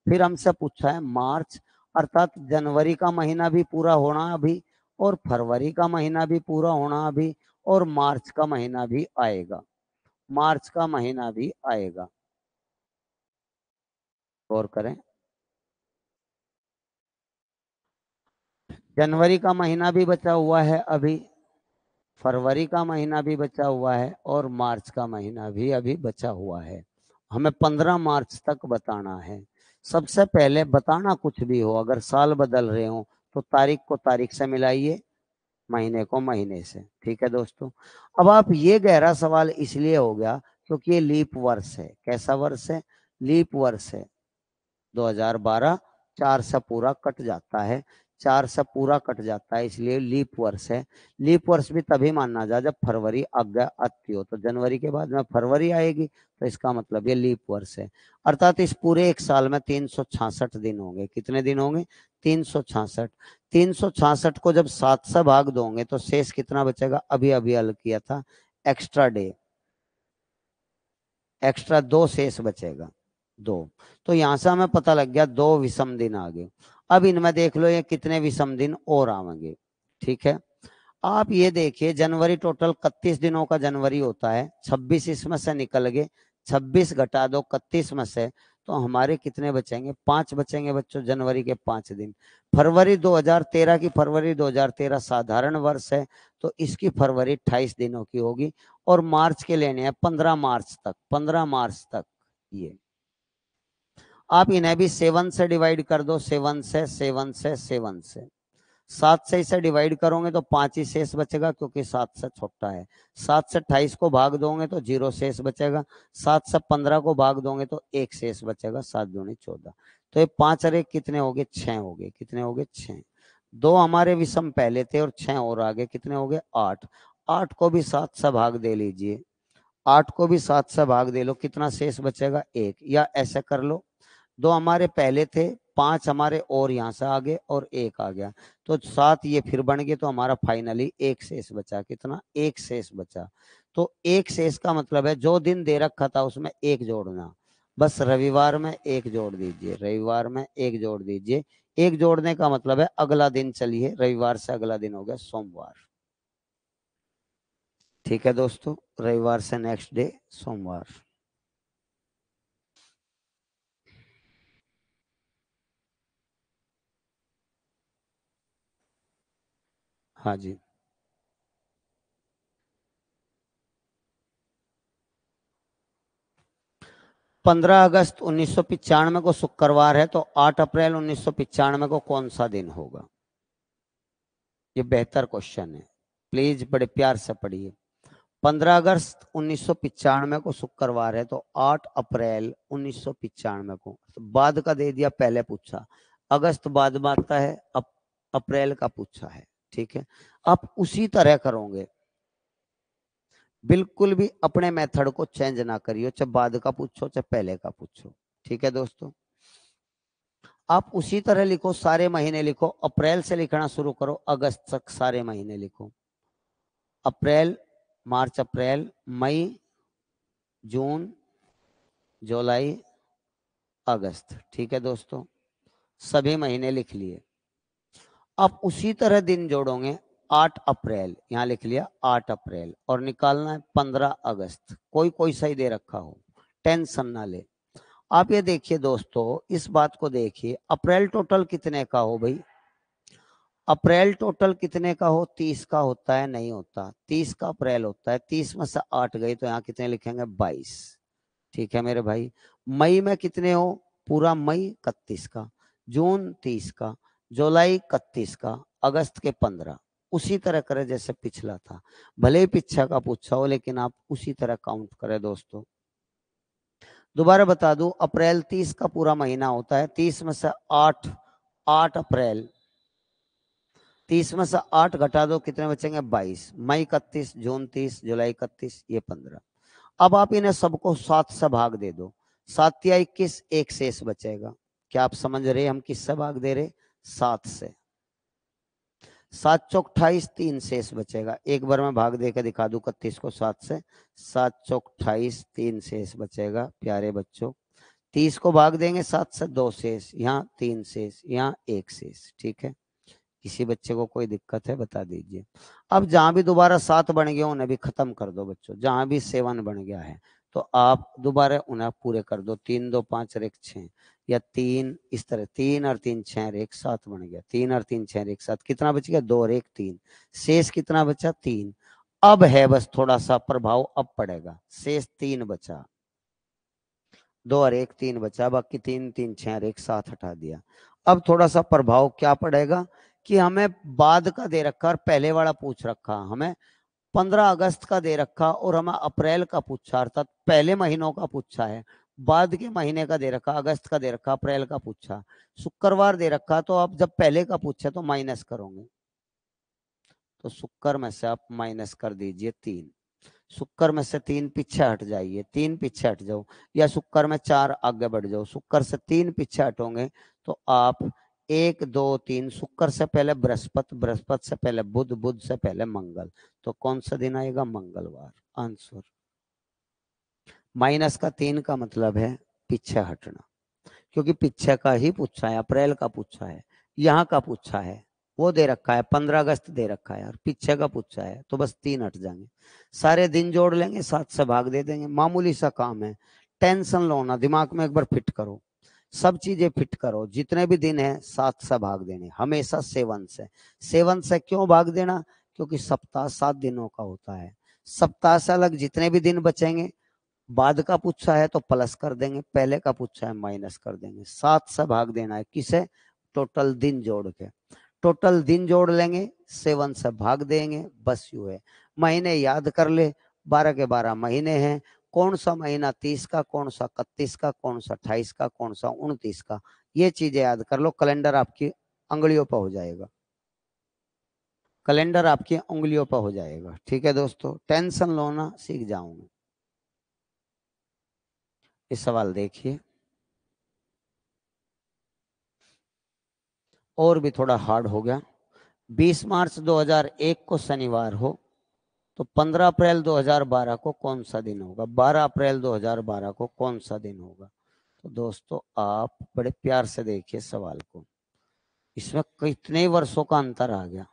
फिर हमसे पूछा है मार्च, अर्थात जनवरी का महीना भी पूरा होना अभी, और फरवरी का महीना भी पूरा होना अभी, और मार्च का महीना भी आएगा, मार्च का महीना भी आएगा। गौर करें, जनवरी का महीना भी बचा हुआ है अभी, फरवरी का महीना भी बचा हुआ है, और मार्च का महीना भी अभी बचा हुआ है। हमें 15 मार्च तक बताना है। सबसे पहले बताना कुछ भी हो, अगर साल बदल रहे हो तो तारीख को तारीख से मिलाइए, महीने को महीने से। ठीक है दोस्तों। अब आप, ये गहरा सवाल इसलिए हो गया क्योंकि ये लीप वर्ष है। कैसा वर्ष है? लीप वर्ष है। 2012 4 से पूरा कट जाता है, 4 से पूरा कट जाता है, इसलिए लीप वर्ष है। लीप वर्ष भी तभी माना जाए जब फरवरी आज्ञा आती हो, तो जनवरी के बाद में फरवरी आएगी, तो इसका मतलब ये लीप वर्ष है। अर्थात इस पूरे एक साल में 366 दिन होंगे। कितने दिन होंगे? 366। 366 को जब 7 से भाग दोगे तो शेष कितना बचेगा? अभी अभी हल किया था, एक्स्ट्रा डे, एक्स्ट्रा 2 शेष बचेगा, 2। तो यहां से हमें पता लग गया 2 विषम दिन आ गए। अब इनमें देख लो ये कितने विषम दिन और आवेंगे। ठीक है, आप ये देखिए, जनवरी टोटल 31 दिनों का जनवरी होता है, 26 इसमें से निकल गए, 26 घटा दो 31 में से, तो हमारे कितने बचेंगे? 5 बचेंगे बच्चों, जनवरी के 5 दिन। फरवरी 2013 की, फरवरी 2013 साधारण वर्ष है, तो इसकी फरवरी 28 दिनों की होगी। और मार्च के लेने हैं 15 मार्च तक, 15 मार्च तक। ये आप इन्हें भी 7 से डिवाइड कर दो, 7 से, 7 से, 7 से। 7 से इसे डिवाइड करोगे तो 5 ही शेष बचेगा, क्योंकि 7 से छोटा है। 7 से 28 को भाग दोगे तो 0 शेष बचेगा। 7 से 15 को भाग दोगे तो 1 शेष बचेगा, 7 दूनी 14। तो ये 5 और 1 कितने हो गए? 6 हो गए। कितने हो गए? 6। 2 हमारे विषम पहले थे और 6 और आगे, कितने हो गए? 8। 8 को भी 7 से भाग दे लीजिए, 8 को भी 7 से भाग दे लो, कितना शेष बचेगा? 1। या ऐसे कर लो, 2 हमारे पहले थे, 5 हमारे और यहां से आ गए, और 1 आ गया, तो 7 ये फिर बन गए, तो हमारा फाइनली 1 शेष बचा। कितना? 1 शेष बचा। तो 1 शेष का मतलब है जो दिन दे रखा था उसमें 1 जोड़ना। बस रविवार में 1 जोड़ दीजिए, रविवार में 1 जोड़ दीजिए। 1 जोड़ने का मतलब है अगला दिन, चलिए रविवार से अगला दिन हो गया सोमवार। ठीक है दोस्तों, रविवार से नेक्स्ट डे सोमवार। हाँ जी। 15 अगस्त 1995 को शुक्रवार है, तो 8 अप्रैल 1995 को कौन सा दिन होगा? ये बेहतर क्वेश्चन है, प्लीज बड़े प्यार से पढ़िए। 15 अगस्त 1995 को शुक्रवार है, तो 8 अप्रैल 1995 को, तो बाद का दे दिया, पहले पूछा, अगस्त बाद में आता है, अप्रैल का पूछा है, ठीक है। आप उसी तरह करोगे, बिल्कुल भी अपने मेथड को चेंज ना करियो, चाहे बाद का पूछो चाहे पहले का पूछो, ठीक है दोस्तों। आप उसी तरह लिखो, सारे महीने लिखो, अप्रैल से लिखना शुरू करो, अगस्त तक सारे महीने लिखो, अप्रैल, मार्च, अप्रैल, मई, जून, जुलाई, अगस्त, ठीक है दोस्तों, सभी महीने लिख लिए। आप उसी तरह दिन जोड़ोगे, 8 अप्रैल यहां लिख लिया, 8 अप्रैल, और निकालना है 15 अगस्त, कोई कोई सही दे रखा हो, टेंशन ना ले। आप ये देखिए दोस्तों, इस बात को देखिए, अप्रैल टोटल कितने का हो भाई, अप्रैल टोटल कितने का हो, 30 का होता है, नहीं होता, 30 का अप्रैल होता है, 30 में से 8 गई तो यहाँ कितने लिखेंगे, 22, ठीक है मेरे भाई। मई में कितने हो, पूरा मई 31 का, जून 30 का, जुलाई 31 का, अगस्त के 15, उसी तरह करे जैसे पिछला था, भले ही पीछा का पूछा हो, लेकिन आप उसी तरह काउंट करें दोस्तों। दोबारा बता दूं, अप्रैल 30 का पूरा महीना होता है, 30 में से 8, 8 अप्रैल, 30 में से 8 घटा दो, कितने बचेंगे, 22, मई 31, जून 30, जुलाई 31, ये 15। अब आप इन्हें सबको 7 से भाग दे दो, 7 या 21, एक शेष बचेगा। क्या आप समझ रहे हम किससे भाग दे रहे, 7 से, 7 चौक 28, 3 शेष बचेगा, एक बार मैं भाग दे के दिखा दूं 31 को 7 से, 7 चौक 28, 3 शेष बचेगा प्यारे बच्चों। 30 को भाग देंगे 7 से, 2 शेष, यहाँ 3 शेष, यहाँ 1 शेष, ठीक है। किसी बच्चे को कोई दिक्कत है बता दीजिए। अब जहां भी दोबारा 7 बन गए उन्हें भी खत्म कर दो बच्चों, जहां भी 7 बन गया है तो आप दोबारा उन्हें पूरे कर दो, 3 2 5 रेख 6, या 3 इस तरह, 3 और 3 6 रेख 7 बन गया, 3 और 3 6 रेख 7, कितना बच गया, 2 रेख 3, शेष कितना बचा, 3। अब है बस थोड़ा सा प्रभाव अब पड़ेगा, शेष 3 बचा, 2 और 1 3 बचा, बाकी 3 3 6 और 1 7 हटा दिया। अब थोड़ा सा प्रभाव क्या पड़ेगा कि हमें बाद का दे रखा और पहले वाला पूछ रखा, हमें 15 अगस्त का दे रखा और हमें अप्रैल का पूछा, अर्थात पहले महीनों का पूछा है, बाद के महीने का दे रखा, अगस्त का दे रखा, अप्रैल का पूछा, शुक्रवार दे रखा, तो आप जब पहले का पूछे तो माइनस करोगे, तो शुक्र में से आप माइनस कर दीजिए 3, शुक्र में से 3 पीछे हट जाइए, 3 पीछे हट जाओ, या शुक्र में 4 आगे बढ़ जाओ, शुक्र से 3 पीछे हटोगे तो आप 1 2 3, शुक्र से पहले बृहस्पति, बृहस्पति से पहले बुध, बुध से पहले मंगल, तो कौन सा दिन आएगा, मंगलवार, आंसर। माइनस का 3 का मतलब है पीछे हटना, क्योंकि पीछे का ही पूछा है, अप्रैल का पूछा है, यहाँ का पूछा है, वो दे रखा है 15 अगस्त दे रखा है, और पीछे का पूछा है, तो बस 3 हट जाएंगे, सारे दिन जोड़ लेंगे, 7 से भाग दे देंगे, मामूली सा काम है, टेंशन लो ना, दिमाग में एक बार फिट करो, सब चीजें फिट करो, जितने भी दिन है 7 से भाग देने, हमेशा 7 से, 7 से क्यों भाग देना, क्योंकि सप्ताह 7 दिनों का होता है, सप्ताह से अलग जितने भी दिन बचेंगे, बाद का पूछा है तो प्लस कर देंगे, पहले का पूछा है माइनस कर देंगे, 7 से भाग देना है, किसे, टोटल दिन जोड़ के, टोटल दिन जोड़ लेंगे, 7 से भाग देंगे, बस यू है। महीने याद कर ले, 12 के 12 महीने हैं, कौन सा महीना 30 का, कौन सा 31 का, कौन सा 28 का, कौन सा 29 का, ये चीजें याद कर लो, कैलेंडर आपकी अंगुलियों पर हो जाएगा, कैलेंडर आपकी उंगलियों पर हो जाएगा, ठीक है दोस्तों, टेंशन लो ना, सीख जाऊंगा। इस सवाल देखिए, और भी थोड़ा हार्ड हो गया। 20 मार्च 2001 को शनिवार हो तो 15 अप्रैल 2012 को कौन सा दिन होगा, 12 अप्रैल 2012 को कौन सा दिन होगा। तो दोस्तों आप बड़े प्यार से देखिए सवाल को, इसमें कितने वर्षों का अंतर आ गया,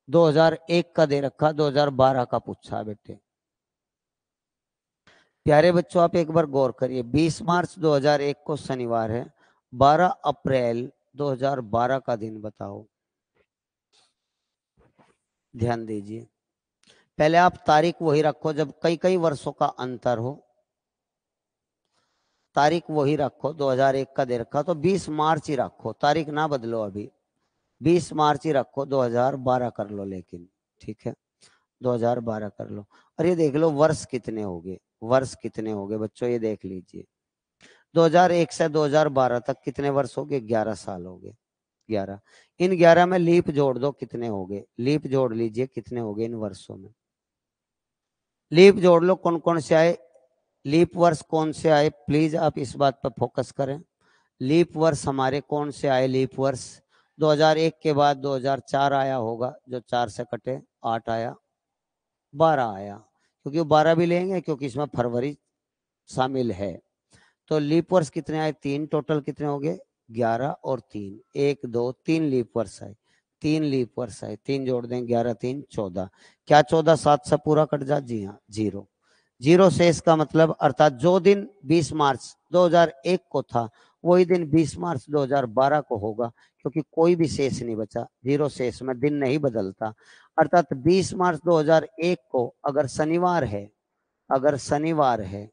2001 का दे रखा, 2012 का पूछा बेटे। प्यारे बच्चों आप एक बार गौर करिए, 20 मार्च 2001 को शनिवार है, 12 अप्रैल 2012 का दिन बताओ, ध्यान दीजिए। पहले आप तारीख वही रखो, जब कई कई वर्षों का अंतर हो, तारीख वही रखो, 2001 का दे रखा तो 20 मार्च ही रखो, तारीख ना बदलो अभी, 20 मार्च ही रखो, 2012 कर लो लेकिन, ठीक है 2012 कर लो। और ये देख लो वर्ष कितने हो गए, वर्ष कितने हो गए बच्चों, ये देख लीजिए 2001 से 2012 तक कितने वर्ष हो गए, 11 साल हो गए, 11। इन 11 में लीप जोड़ दो, कितने हो गए, लीप जोड़ लीजिए कितने हो गए इन वर्षों में, लीप जोड़ लो कौन कौन से आए, लीप वर्ष कौन से आए, प्लीज आप इस बात पर फोकस करें। लीप वर्ष हमारे कौन से आए, लीप वर्ष 2001 के बाद 2004 आया होगा, जो 4 से कटे 8 आया, 12 आया, क्योंकि 12 भी लेंगे क्योंकि इसमें फरवरी शामिल है। तो लीप वर्ष कितने आए, 3, टोटल कितने हो गए 11 और 3, 1 2 3 लीप वर्ष आए, 3 लीप वर्ष आए, 3 जोड़ दें 11 3 14, क्या 14 7 से पूरा कट जा, जी हाँ 0, 0 से इसका मतलब अर्थात जो दिन 20 मार्च 2001 को था वही दिन 20 मार्च 2012 को होगा, क्योंकि कोई भी शेष नहीं बचा, 0 शेष में दिन नहीं बदलता। अर्थात 20 मार्च 2001 को अगर शनिवार है, अगर शनिवार है,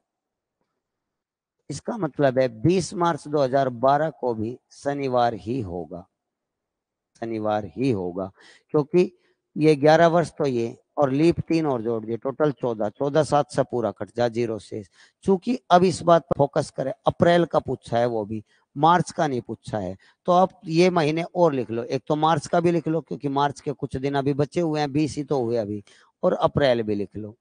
इसका मतलब है 20 मार्च 2012 को भी शनिवार ही होगा, शनिवार ही होगा, क्योंकि ये 11 वर्ष तो ये और लीप 3 और जोड़ दिए, टोटल 14, 14 7 से पूरा कट जा, 0 से। चूंकि अब इस बात पर फोकस करें, अप्रैल का पूछा है वो भी, मार्च का नहीं पूछा है, तो आप ये महीने और लिख लो, एक तो मार्च का भी लिख लो क्योंकि मार्च के कुछ दिन अभी बचे हुए हैं, 20 ही तो हुए अभी, और अप्रैल भी लिख लो।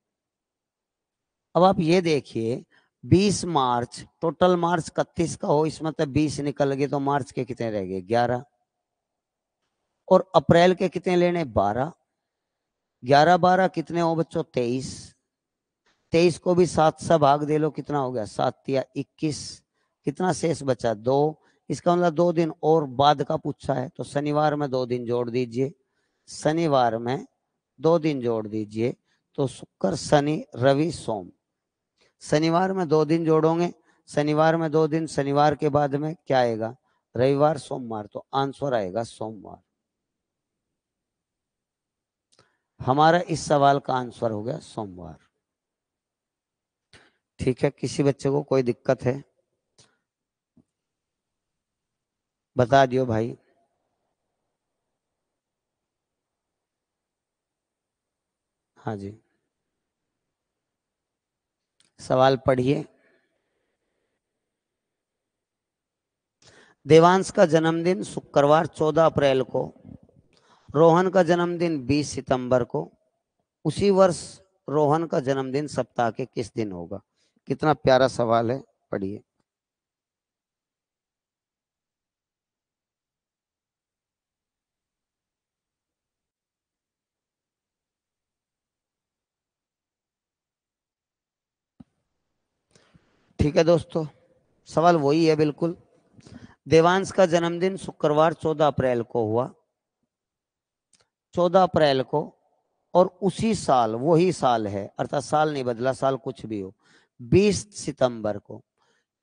अब आप ये देखिए 20 मार्च, टोटल मार्च 31 का हो, इसमें तो 20 निकल गए, तो मार्च के कितने रह गए 11, और अप्रैल के कितने लेने 12, 11 12 कितने हो बच्चों 23, 23 को भी 7 से भाग दे लो, कितना हो गया 7 या 21, कितना शेष बचा 2, इसका मतलब 2 दिन और बाद का पूछा है, तो शनिवार में 2 दिन जोड़ दीजिए, शनिवार में 2 दिन जोड़ दीजिए, तो शुक्र शनि रवि सोम, शनिवार में 2 दिन जोड़ोगे, शनिवार में 2 दिन, शनिवार के बाद में क्या आएगा रविवार सोमवार, तो आंसर आएगा सोमवार। हमारा इस सवाल का आंसर हो गया सोमवार, ठीक है। किसी बच्चे को कोई दिक्कत है बता दियो भाई। हाँ जी, सवाल पढ़िए। देवांश का जन्मदिन शुक्रवार 14 अप्रैल को, रोहन का जन्मदिन 20 सितंबर को, उसी वर्ष रोहन का जन्मदिन सप्ताह के किस दिन होगा। कितना प्यारा सवाल है, पढ़िए। ठीक है दोस्तों, सवाल वही है बिल्कुल। देवांश का जन्मदिन शुक्रवार 14 अप्रैल को हुआ, 14 अप्रैल को, और उसी साल, वही साल है, अर्थात साल नहीं बदला, साल कुछ भी हो, 20 सितंबर को,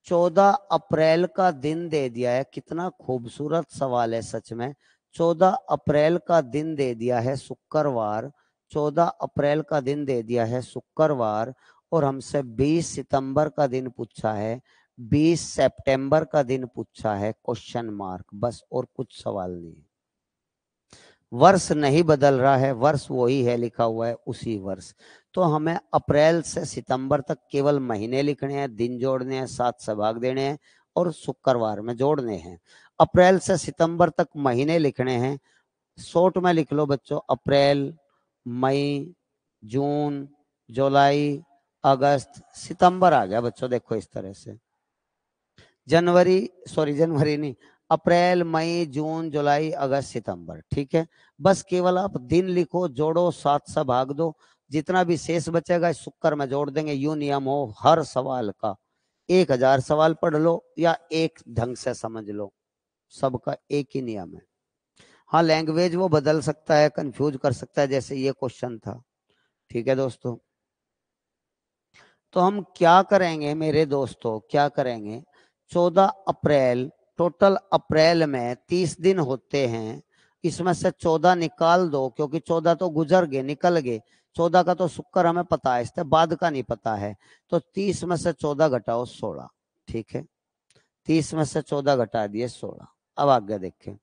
14 अप्रैल का दिन दे दिया है, कितना खूबसूरत सवाल है सच में। 14 अप्रैल का दिन दे दिया है शुक्रवार, 14 अप्रैल का दिन दे दिया है शुक्रवार, और हमसे 20 सितंबर का दिन पूछा है, 20 सितंबर का दिन पूछा है, क्वेश्चन मार्क, बस और कुछ सवाल नहीं है। वर्ष नहीं बदल रहा है, वर्ष वही है, लिखा हुआ है उसी वर्ष। तो हमें अप्रैल से सितंबर तक केवल महीने लिखने हैं, दिन जोड़ने हैं, 7 से भाग देने हैं और शुक्रवार में जोड़ने हैं। अप्रैल से सितंबर तक महीने लिखने हैं, शॉर्ट में लिख लो बच्चों, अप्रैल मई जून जुलाई अगस्त सितंबर आ गया बच्चों, देखो इस तरह से, जनवरी, सॉरी जनवरी नहीं, अप्रैल मई जून जुलाई अगस्त सितंबर, ठीक है। बस केवल आप दिन लिखो, जोड़ो, 7 से भाग दो, जितना भी शेष बचेगा इस शुक्र में जोड़ देंगे, यूं नियम हो हर सवाल का। 1000 सवाल पढ़ लो या एक ढंग से समझ लो, सबका एक ही नियम है। हाँ लैंग्वेज वो बदल सकता है, कंफ्यूज कर सकता है, जैसे ये क्वेश्चन था, ठीक है दोस्तों। तो हम क्या करेंगे मेरे दोस्तों, क्या करेंगे, 14 अप्रैल, टोटल अप्रैल में 30 दिन होते हैं, इसमें से 14 निकाल दो, क्योंकि 14 तो गुजर गए, निकल गए, 14 का तो शुक्र हमें पता है, इससे बाद का नहीं पता है, तो 30 में से 14 घटाओ 16, ठीक है, 30 में से 14 घटा दिए 16। अब आगे देखें,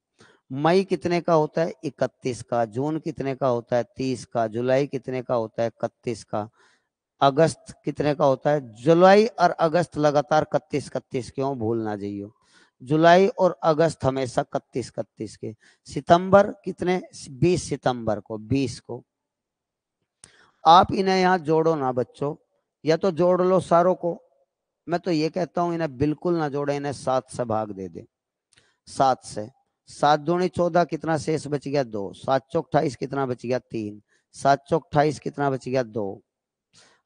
मई कितने का होता है? 31 का। जून कितने का होता है? 30 का। जुलाई कितने का होता है? 31 का। अगस्त कितने का होता है? जुलाई और अगस्त लगातार 31 क्यों भूलना जाइयो। जुलाई और अगस्त हमेशा 31 के। सितंबर कितने? 20 सितंबर को, 20 को। आप इन्हें यहां जोड़ो ना बच्चों, या तो जोड़ लो सारों को। मैं तो ये कहता हूं इन्हें बिल्कुल ना जोड़े, इन्हें 7 से भाग दे दे। 7 से। 7 दूनी 14, कितना शेष बच गया? 2। 7 चौक 28, कितना बच गया? 3। 7 चौक 28, कितना बच गया? 2।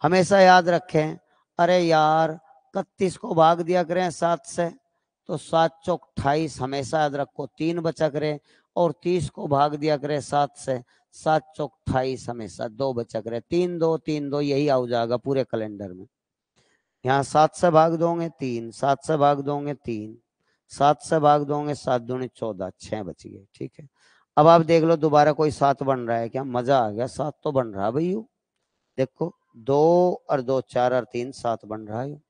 हमेशा याद रखें, अरे यार 31 को भाग दिया करें 7 से, तो 7 चौक 28 हमेशा याद रखो 3 बचा करे, और 30 को भाग दिया करें 7 से, 7 चौक 28 हमेशा 2 बचा करे। 3 2 3 2 यही आ जाएगा पूरे कैलेंडर में। यहाँ 7 से भाग दोगे 3, 7 से भाग दोगे 3, 7 से भाग दोगे 7 दूनी 14, 6 बच गए। ठीक है, अब आप देख लो दोबारा कोई 7 बन रहा है क्या? मजा आ गया, 7 तो बन रहा है भाई। देखो 2 और 2 4 और 3 7 बन रहा है।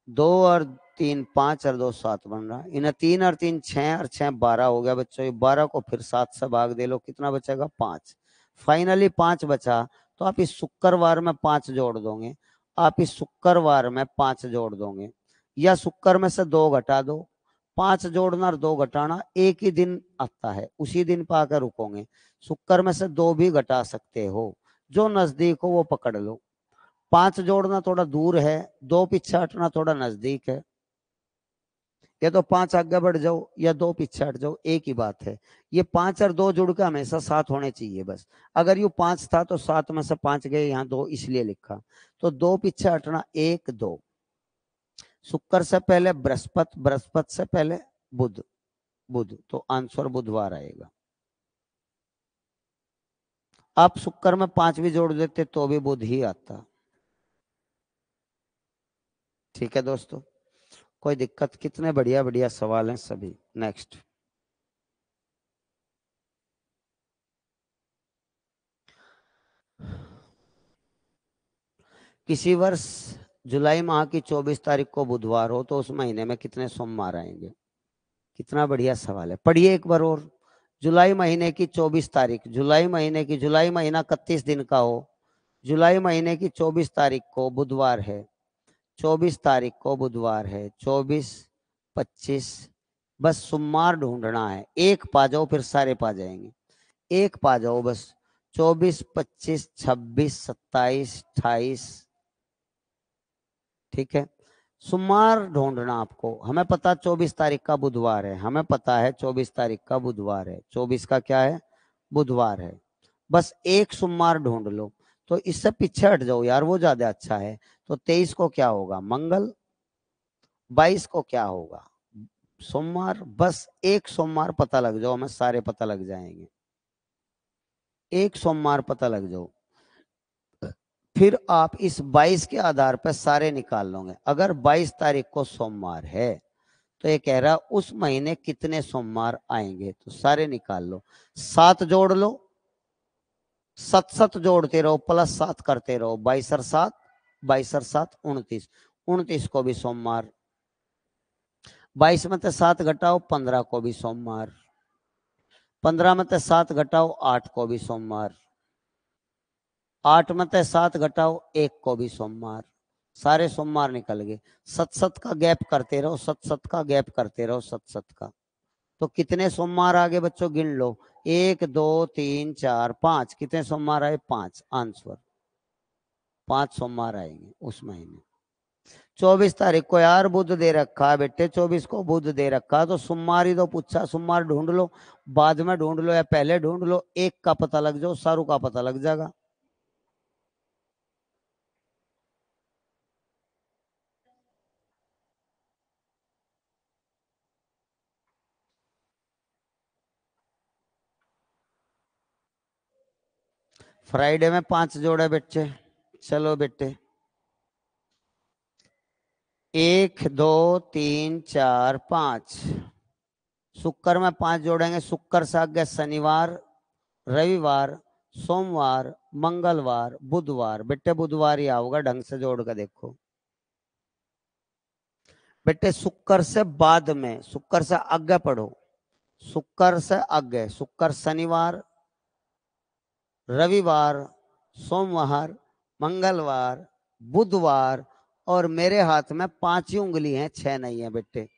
2 और 3 5 और 2 7 बन रहा है। इन्हें 3 और 3 6 और 6 12 हो गया बच्चों। ये 12 को फिर 7 से भाग दे लो, कितना बचेगा? 5। फाइनली 5 बचा, तो आप इस शुक्रवार में 5 जोड़ दोगे। आप इस शुक्रवार में 5 जोड़ दोगे, या शुक्र में से 2 घटा दो। 5 जोड़ना और 2 घटाना एक ही दिन आता है, उसी दिन पे आकर रुकोगे। शुक्र में से 2 भी घटा सकते हो, जो नजदीक हो वो पकड़ लो। 5 जोड़ना थोड़ा दूर है, 2 पीछे हटना थोड़ा नजदीक है। या तो 5 आगे बढ़ जाओ या 2 पीछे हट जाओ, एक ही बात है। ये 5 और 2 जुड़ के हमेशा 7 होने चाहिए बस। अगर यू 5 था तो 7 में से 5 गए, यहाँ 2 इसलिए लिखा। तो 2 पीछे हटना 1 2। शुक्र से पहले बृहस्पति, बृहस्पति से पहले बुध, बुध, तो आंसर बुधवार आएगा। आप शुक्र में 5 भी जोड़ देते तो भी बुध ही आता। ठीक है दोस्तों, कोई दिक्कत? कितने बढ़िया बढ़िया सवाल हैं सभी। नेक्स्ट। किसी वर्ष जुलाई माह की 24 तारीख को बुधवार हो तो उस महीने में कितने सोमवार आएंगे? कितना बढ़िया सवाल है, पढ़िए एक बार और। जुलाई महीने की 24 तारीख, जुलाई महीने की, जुलाई महीना 31 दिन का हो, जुलाई महीने की 24 तारीख को बुधवार है। 24 तारीख को बुधवार है। 24 25, बस सोमवार ढूंढना है। एक पा जाओ फिर सारे पा जाएंगे। एक पा जाओ बस। 24 25 26 27 28। ठीक है, सोमवार ढूंढना आपको। हमें पता 24 तारीख का बुधवार है, हमें पता है 24 तारीख का बुधवार है। 24 का क्या है? बुधवार है। बस एक सोमवार ढूंढ लो। तो इससे पीछे हट जाओ यार, वो ज्यादा अच्छा है। तो 23 को क्या होगा? मंगल। 22 को क्या होगा? सोमवार। बस एक सोमवार पता लग जाओ, हमें सारे पता लग जाएंगे। एक सोमवार पता लग जाओ, फिर आप इस 22 के आधार पर सारे निकाल लोगे। अगर 22 तारीख को सोमवार है तो ये कह रहा उस महीने कितने सोमवार आएंगे, तो सारे निकाल लो। 7 जोड़ लो, 7 7 जोड़ते रहो, प्लस 7 करते रहो। 22 और 7, 22 और 7 29, 29 को भी सोमवार। 22 में से 7 घटाओ, 15 को भी सोमवार। 15 में से 7 घटाओ, 8 को भी सोमवार। 8 में से 7 घटाओ, 1 को भी सोमवार। सारे सोमवार निकल गए। 7 7 का गैप करते रहो, 7 7 का गैप करते रहो, 7 7 का। तो कितने सोमवार आगे बच्चों गिन लो। 1 2 3 4 5। कितने सोमवार आए? 5। आंसर 5 सोमवार आएंगे उस महीने। 24 तारीख को यार बुध दे रखा है बेटे, 24 को बुध दे रखा, तो सोमवार ही तो पूछा। सोमवार ढूंढ लो, बाद में ढूंढ लो या पहले ढूंढ लो। एक का पता लग जाओ, सारू का पता लग जाएगा। फ्राइडे में 5 जोड़े बच्चे। चलो बेटे, 1 2 3 4 5। शुक्र में 5 जोड़ेंगे। शुक्र से आगे शनिवार, रविवार, सोमवार, मंगलवार, बुधवार। बेटे बुधवार ही आओगा, ढंग से जोड़ कर देखो बेटे। शुक्र से बाद में, शुक्र से आगे पढ़ो। शुक्र से आगे शुक्र, शनिवार, रविवार, सोमवार, मंगलवार, बुधवार, और मेरे हाथ में 5 ही उंगली हैं, 6 नहीं है बेटे।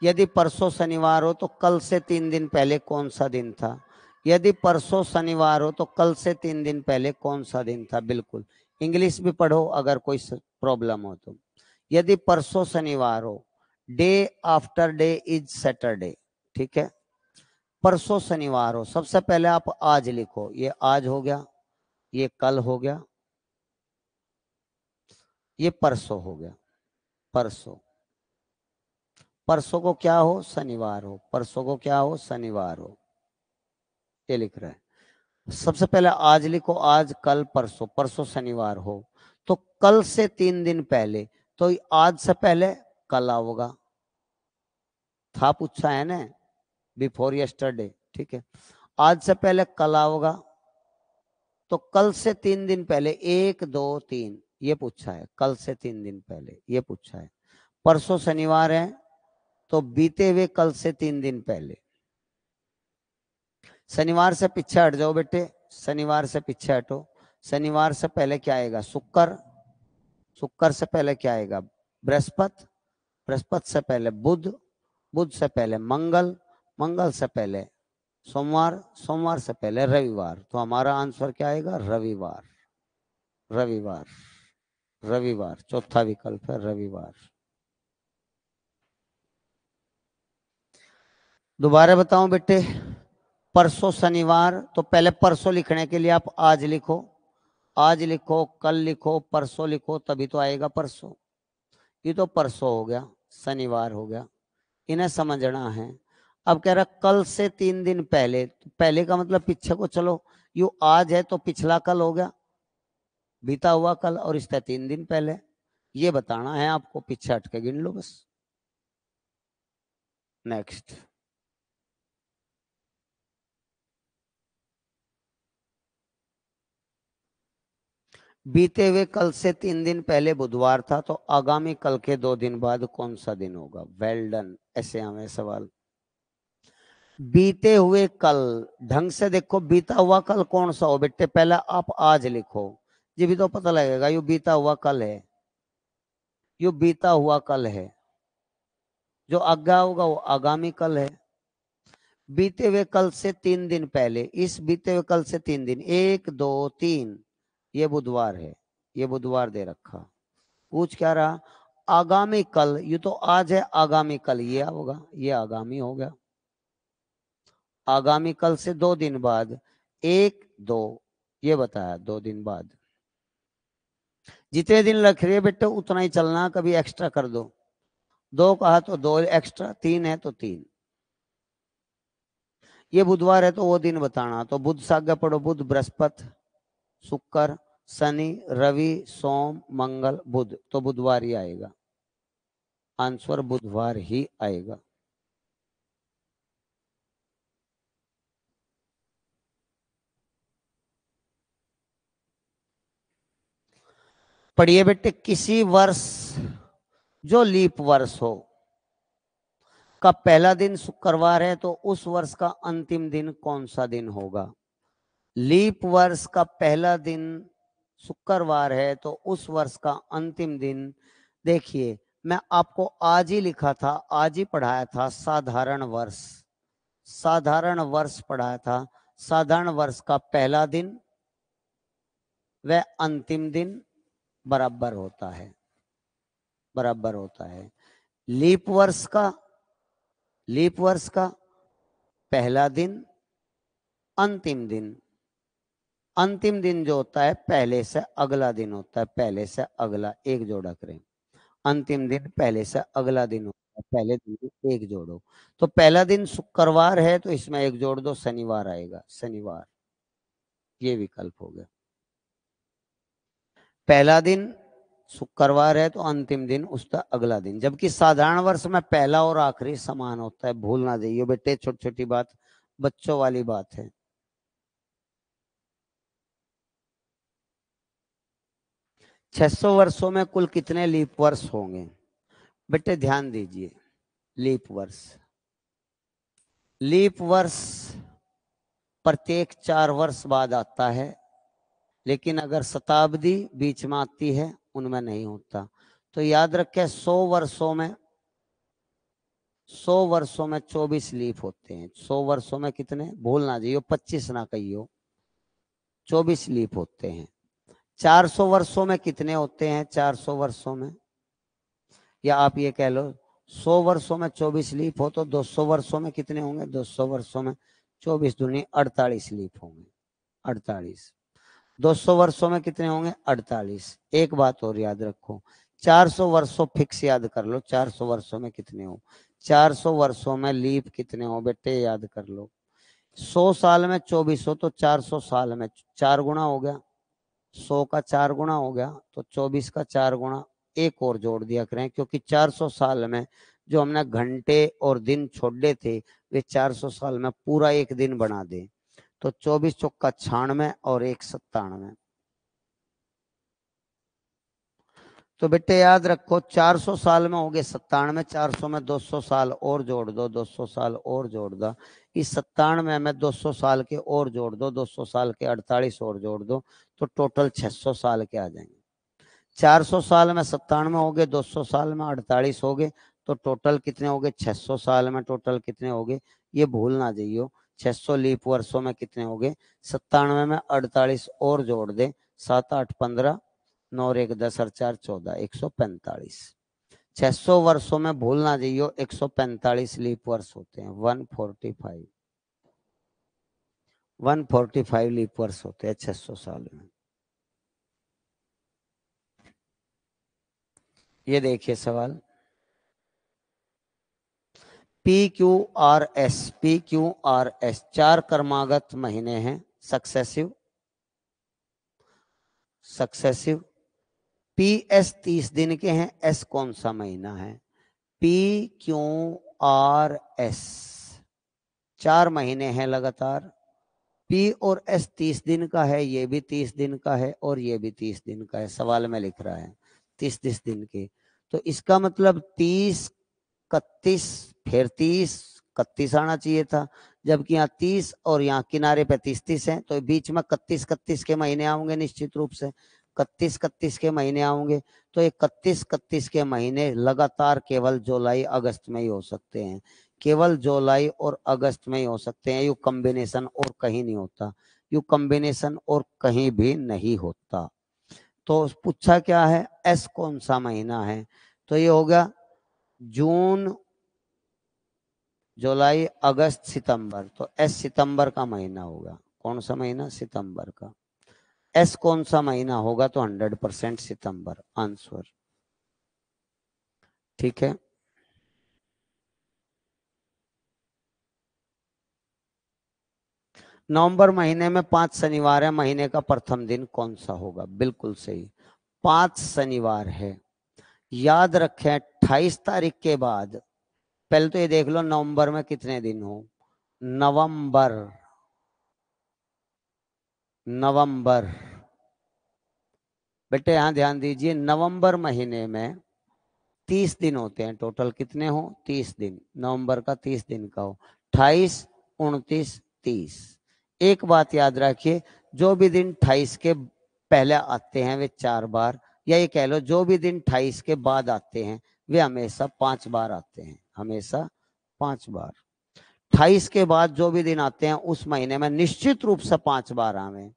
यदि परसों शनिवार हो तो कल से 3 दिन पहले कौन सा दिन था? यदि परसों शनिवार हो तो कल से 3 दिन पहले कौन सा दिन था? बिल्कुल, इंग्लिश भी पढ़ो अगर कोई प्रॉब्लम हो तो। यदि परसों शनिवार हो, day after day is Saturday, ठीक है। परसों शनिवार हो, सबसे पहले आप आज लिखो, ये आज हो गया, ये कल हो गया, ये परसों हो गया। परसों, परसों को क्या हो? शनिवार हो। परसों को क्या हो? शनिवार हो, ये लिख रहा है। सबसे पहले आज लिखो, आज कल परसों, परसों शनिवार हो तो कल से 3 दिन पहले, तो आज से पहले कल आओगा, था पूछा है ना, बिफोर यस्टरडे, ठीक है। आज से पहले कल आओगा, तो कल से 3 दिन पहले 1 2 3, ये पूछा है। कल से 3 दिन पहले ये पूछा है। परसों शनिवार है तो बीते हुए कल से 3 दिन पहले। शनिवार से पीछे हट जाओ बेटे, शनिवार से पीछे हटो। शनिवार से पहले क्या आएगा? शुक्र, शुक्र से पहले क्या आएगा? बृहस्पति, बृहस्पति से पहले बुध, बुध से पहले मंगल, मंगल से पहले सोमवार, सोमवार से पहले रविवार। तो हमारा आंसर क्या आएगा? रविवार, रविवार, रविवार। चौथा विकल्प है रविवार। दोबारा बताऊं बेटे, परसों शनिवार, तो पहले परसों लिखने के लिए आप आज लिखो, आज लिखो, कल लिखो, परसों लिखो, तभी तो आएगा परसों। ये तो परसों हो गया, शनिवार हो गया, इन्हें समझना है। अब कह रहा कल से 3 दिन पहले, तो पहले का मतलब पीछे को चलो, यू आज है तो पिछला कल हो गया, बीता हुआ कल, और इसका 3 दिन पहले, ये बताना है आपको, पीछे हट के गिन लो बस। नेक्स्ट, बीते हुए कल से 3 दिन पहले बुधवार था, तो आगामी कल के 2 दिन बाद कौन सा दिन होगा? वेल डन, ऐसे हमें सवाल। बीते हुए कल, ढंग से देखो, बीता हुआ कल कौन सा हो बेटे? पहले आप आज लिखो, ये भी तो पता लगेगा, यू बीता हुआ कल है, यू बीता हुआ कल है। जो आगा होगा वो आगामी कल है। बीते हुए कल से 3 दिन पहले, इस बीते हुए कल से 3 दिन, 1 2 3, ये बुधवार है, ये बुधवार दे रखा। पूछ क्या रहा? आगामी कल, ये तो आज है, आगामी कल ये होगा, ये आगामी हो गया। आगामी कल से 2 दिन बाद, 1 2, ये बताया 2 दिन बाद। जितने दिन रख रहे बेटे उतना ही चलना, कभी एक्स्ट्रा कर दो, 2 कहा तो 2 एक्स्ट्रा, 3 है तो 3। ये बुधवार है तो वो दिन बताना, तो बुध से आगे पढ़ो, बुध, बृहस्पति, शुक्र, शनि, रवि, सोम, मंगल, बुध, तो बुधवार ही आएगा, आंसर बुधवार ही आएगा। पढ़िए बेटे, किसी वर्ष जो लीप वर्ष हो का पहला दिन शुक्रवार है तो उस वर्ष का अंतिम दिन कौन सा दिन होगा? लीप वर्ष का पहला दिन शुक्रवार है तो उस वर्ष का अंतिम दिन, देखिए मैं आपको आज ही लिखा था, आज ही पढ़ाया था, साधारण वर्ष, साधारण वर्ष पढ़ाया था। साधारण वर्ष का पहला दिन व अंतिम दिन बराबर होता है, बराबर होता है। लीप वर्ष का, लीप वर्ष का पहला दिन, अंतिम दिन, अंतिम दिन जो होता है पहले से अगला दिन होता है, पहले से अगला, एक जोड़ा करें, अंतिम दिन पहले से अगला दिन होता है, पहले दिन में एक जोड़ो। तो पहला दिन शुक्रवार है तो इसमें एक जोड़ दो, शनिवार आएगा, शनिवार, ये विकल्प हो गया। पहला दिन शुक्रवार है तो अंतिम दिन उसका अगला दिन, जबकि साधारण वर्ष में पहला और आखिरी समान होता है, भूल ना जाइए बेटे, छोटी छोटी बात बच्चों वाली बात है। छह सौ वर्षों में कुल कितने लीप वर्ष होंगे? बेटे ध्यान दीजिए, लीप वर्ष, लीप वर्ष प्रत्येक 4 वर्ष बाद आता है, लेकिन अगर शताब्दी बीच में आती है उनमें नहीं होता। तो याद रखें 100 वर्षों में 24 लीप होते हैं। 100 वर्षों में कितने, भूलना जाइयो, 25 ना कहियो, 24 लीप होते हैं। 400 वर्षों में कितने होते हैं? 400 वर्षों में, या आप ये कह लो 100 वर्षों में 24 लीप हो तो 200 वर्षों में कितने होंगे? 200 वर्षों में 24 दूनी 48 लीप होंगे। 48। 200 वर्षों में कितने होंगे? 48। एक बात और याद रखो, 400 वर्षों फिक्स याद कर लो, 400 वर्षों में कितने हो? 400 वर्षों में लीप कितने हो बेटे? याद कर लो। 100 साल में 24 हो तो 400 साल में 4 गुना हो गया, 100 का 4 गुना हो गया, तो 24 का 4 गुना एक और जोड़ दिया करें, क्योंकि 400 साल में जो हमने घंटे और दिन छोड़े थे वे 400 साल में पूरा एक दिन बना दे। तो 24 चौका 96 और 1 97। तो बेटे याद रखो 400 साल में हो गए 97, 400 में 200 साल और जोड़ दो, 200 साल और जोड़ दो, इस 97 में 200 साल के और जोड़ दो, 200 साल के 48 और जोड़ दो, तो टोटल 600 साल के आ जाएंगे। 400 साल में 97 हो गए, 200 साल में 48 हो गए, तो टोटल कितने हो गए? 600 साल में टोटल कितने हो गए? ये भूल ना जाइयो। 600 लीप वर्षों में कितने हो गए? 97 में 48 और जोड़ दे, 7 8 15, 9 1 10 और 4 14, 145। 600 वर्षों में भूल ना जाइयो 145 लीप वर्ष होते हैं। 145 लीप वर्ष होते हैं 600 साल में। ये देखिए सवाल, PQRS 4 क्रमागत महीने हैं, सक्सेसिव। PS 30 दिन के हैं, S कौन सा महीना है? PQRS 4 महीने हैं लगातार। P और S 30 दिन का है, ये भी 30 दिन का है और ये भी 30 दिन का है, सवाल में लिख रहा है 30 दिन के। तो इसका मतलब 30 31 फिर 30 31 आना चाहिए था, जबकि यहाँ 30 और यहाँ किनारे पे 30 है, तो बीच में 31 के महीने आएंगे निश्चित रूप से, 31 के महीने आएंगे। तो ये 31 के महीने लगातार केवल जुलाई अगस्त में ही हो सकते हैं, केवल जुलाई और अगस्त में ही हो सकते हैं। यू कॉम्बिनेशन और कहीं नहीं होता, यू कॉम्बिनेशन और कहीं भी नहीं होता। तो पूछा क्या है? एस कौन सा महीना है? तो ये हो गया जून जुलाई अगस्त सितंबर, तो एस सितंबर का महीना होगा। कौन सा महीना? सितंबर का। एस कौन सा महीना होगा? तो 100% सितंबर आंसर। ठीक है। नवंबर महीने में 5 शनिवार है, महीने का प्रथम दिन कौन सा होगा? बिल्कुल सही, 5 शनिवार है। याद रखें 28 तारीख के बाद, पहले तो ये देख लो नवंबर में कितने दिन हो। नवंबर, नवंबर बेटे यहां ध्यान दीजिए, नवंबर महीने में 30 दिन होते हैं टोटल। कितने हो? 30 दिन। नवंबर का 30 दिन का हो, 28 29 30। एक बात याद रखिए, जो भी दिन 28 के पहले आते हैं वे 4 बार, या ये कह लो जो भी दिन 28 के बाद आते हैं वे हमेशा 5 बार आते हैं, हमेशा 5 बार। 28 के बाद जो भी दिन आते हैं उस महीने में निश्चित रूप से 5 बार आवे।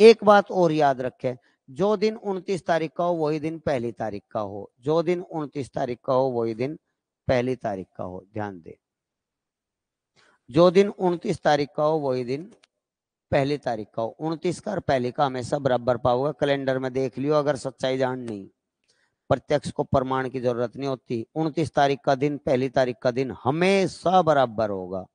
एक बात और याद रखें, जो दिन 29 तारीख का हो वही दिन पहली तारीख का हो, जो दिन 29 तारीख का हो वही दिन पहली तारीख का हो। ध्यान दे, जो दिन 29 तारीख का हो वही दिन पहली तारीख का हो। 29 का और पहली का हमेशा बराबर पाओगे, कैलेंडर में देख लियो अगर सच्चाई जान नहीं। प्रत्यक्ष को प्रमाण की जरूरत नहीं होती, 29 तारीख का दिन पहली तारीख का दिन हमेशा बराबर होगा।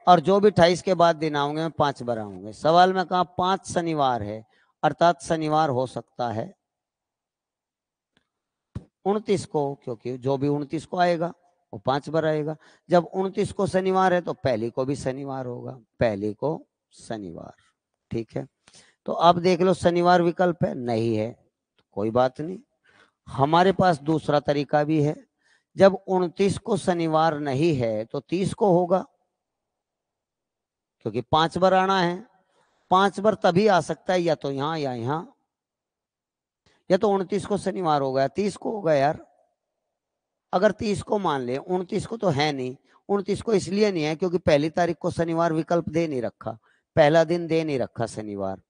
और जो भी 28 के बाद दिन आएंगे 5 बार आएंगे। सवाल में कहा 5 शनिवार है, अर्थात शनिवार हो सकता है 29 को, क्योंकि जो भी 29 को आएगा वो 5 बार आएगा। जब 29 को शनिवार है तो पहली को भी शनिवार होगा, पहली को शनिवार। ठीक है, तो अब देख लो शनिवार विकल्प है, नहीं है तो कोई बात नहीं। हमारे पास दूसरा तरीका भी है, जब 29 को शनिवार नहीं है तो 30 को होगा, क्योंकि 5 बार आना है। 5 बार तभी आ सकता है या तो यहां या यहां, या तो 29 को शनिवार हो गया 30 को होगा यार। अगर 30 को मान ले, 29 को तो है नहीं, 29 को इसलिए नहीं है क्योंकि पहली तारीख को शनिवार विकल्प दे नहीं रखा, पहला दिन दे नहीं रखा शनिवार।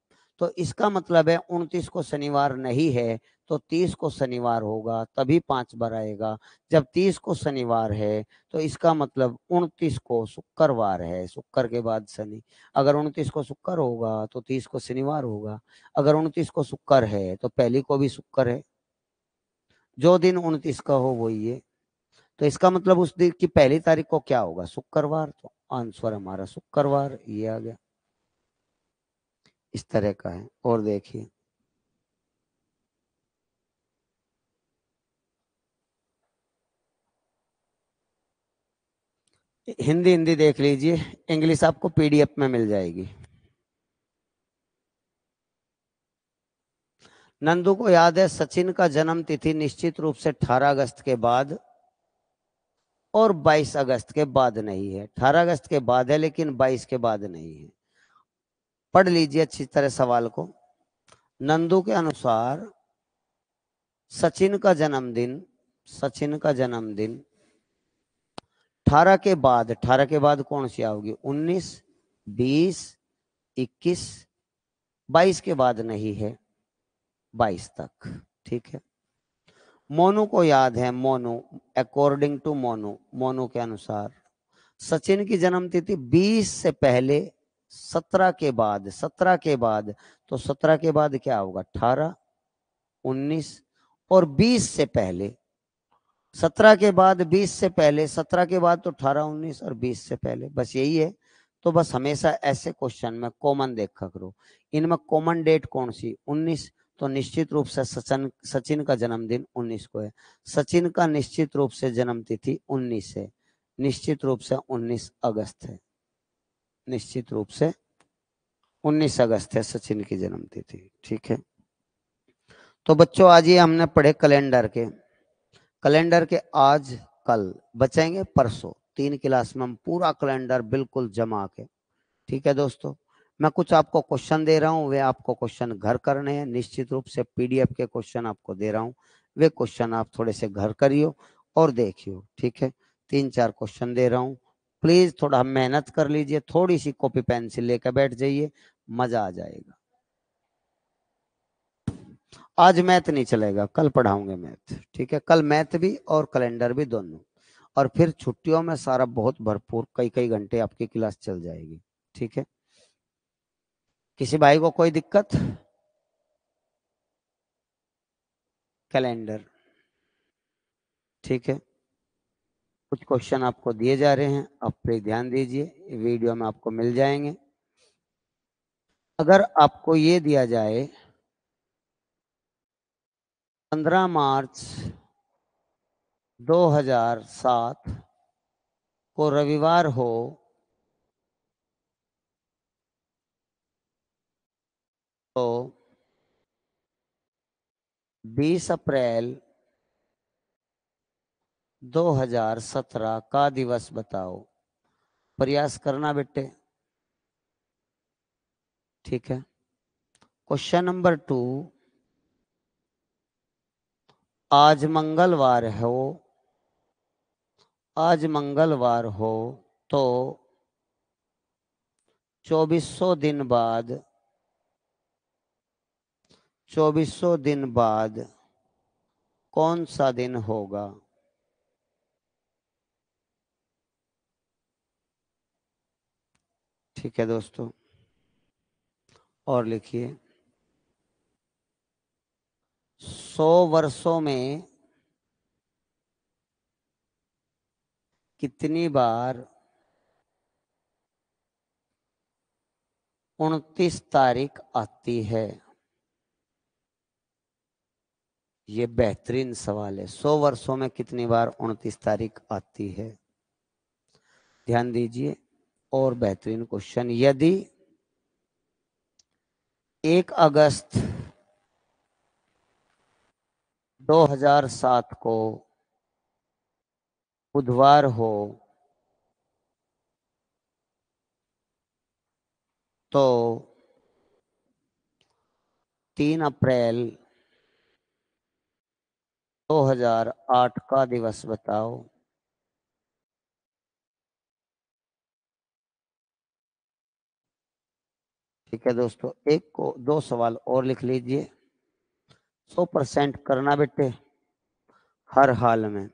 तो इसका मतलब है 29 को शनिवार नहीं है तो 30 को शनिवार होगा, तभी 5 बार आएगा। जब 30 को शनिवार है तो इसका मतलब 29 को शुक्रवार है, शुक्र के बाद शनि। अगर 29 को शुक्र होगा तो 30 को शनिवार होगा। अगर 29 को शुक्र है तो पहली को भी शुक्र है, जो दिन 29 का हो वही है। तो इसका मतलब उस दिन की पहली तारीख को क्या होगा, शुक्रवार। तो आंसर हमारा शुक्रवार ये आ गया। इस तरह का है। और देखिए हिंदी हिंदी देख लीजिए, इंग्लिश आपको पीडीएफ में मिल जाएगी। नंदू को याद है सचिन का जन्म तिथि निश्चित रूप से 18 अगस्त के बाद और 22 अगस्त के बाद नहीं है। 18 अगस्त के बाद है लेकिन 22 के बाद नहीं है। पढ़ लीजिए अच्छी तरह सवाल को। नंदू के अनुसार सचिन का जन्मदिन, सचिन का जन्मदिन 18 के बाद, 18 के बाद कौन सी आओगी, 19, 20, 21, 22 के बाद नहीं है, 22 तक। ठीक है। मोनू को याद है, मोनू, अकॉर्डिंग टू मोनू, मोनू के अनुसार सचिन की जन्म तिथि 20 से पहले, 17 के बाद, 17 के बाद, तो 17 के बाद क्या होगा, 18, 19 और 20 से पहले। 17 के बाद 20 से पहले, 17 के बाद तो 18, 19 और 20 से पहले, बस यही है। तो बस हमेशा ऐसे क्वेश्चन में कॉमन देखा करो। इनमें कॉमन डेट कौन सी, 19, तो निश्चित रूप से सचिन का जन्मदिन 19 को है। सचिन का निश्चित रूप से जन्म तिथि 19 है, निश्चित रूप से 19 अगस्त है, निश्चित रूप से 19 अगस्त है सचिन की जन्म तिथि। ठीक है। तो बच्चों आज ये हमने पढ़े कैलेंडर के, कैलेंडर के आज कल बचेंगे परसों 3 क्लास में हम पूरा कैलेंडर बिल्कुल जमा के। ठीक है दोस्तों, मैं कुछ आपको क्वेश्चन दे रहा हूं, वे आपको क्वेश्चन घर करने हैं। निश्चित रूप से पीडीएफ के क्वेश्चन आपको दे रहा हूं, वे क्वेश्चन आप थोड़े से घर करियो और देखियो। ठीक है, 3-4 क्वेश्चन दे रहा हूं, प्लीज थोड़ा मेहनत कर लीजिए, थोड़ी सी कॉपी पेंसिल लेकर बैठ जाइए, मजा आ जाएगा। आज मैथ नहीं चलेगा, कल पढ़ाऊंगे मैथ। ठीक है, कल मैथ भी और कैलेंडर भी दोनों। और फिर छुट्टियों में सारा बहुत भरपूर कई कई घंटे आपकी क्लास चल जाएगी। ठीक है, किसी भाई को कोई दिक्कत, कैलेंडर। ठीक है, कुछ क्वेश्चन आपको दिए जा रहे हैं, आप पे ध्यान दीजिए, वीडियो में आपको मिल जाएंगे। अगर आपको ये दिया जाए 15 मार्च 2007 को रविवार हो तो 20 अप्रैल 2017 का दिवस बताओ। प्रयास करना बेटे। ठीक है, क्वेश्चन नंबर 2, आज मंगलवार हो, आज मंगलवार हो तो 2400 दिन बाद, 2400 दिन बाद कौन सा दिन होगा। ठीक है दोस्तों, और लिखिए 100 वर्षों में कितनी बार 29 तारीख आती है। ये बेहतरीन सवाल है। 100 वर्षों में कितनी बार 29 तारीख आती है? ध्यान दीजिए। और बेहतरीन क्वेश्चन, यदि 1 अगस्त 2007 को बुधवार हो तो 3 अप्रैल 2008 का दिवस बताओ। ठीक है दोस्तों, एक को 2 सवाल और लिख लीजिए। 100% करना बेटे, हर हाल में,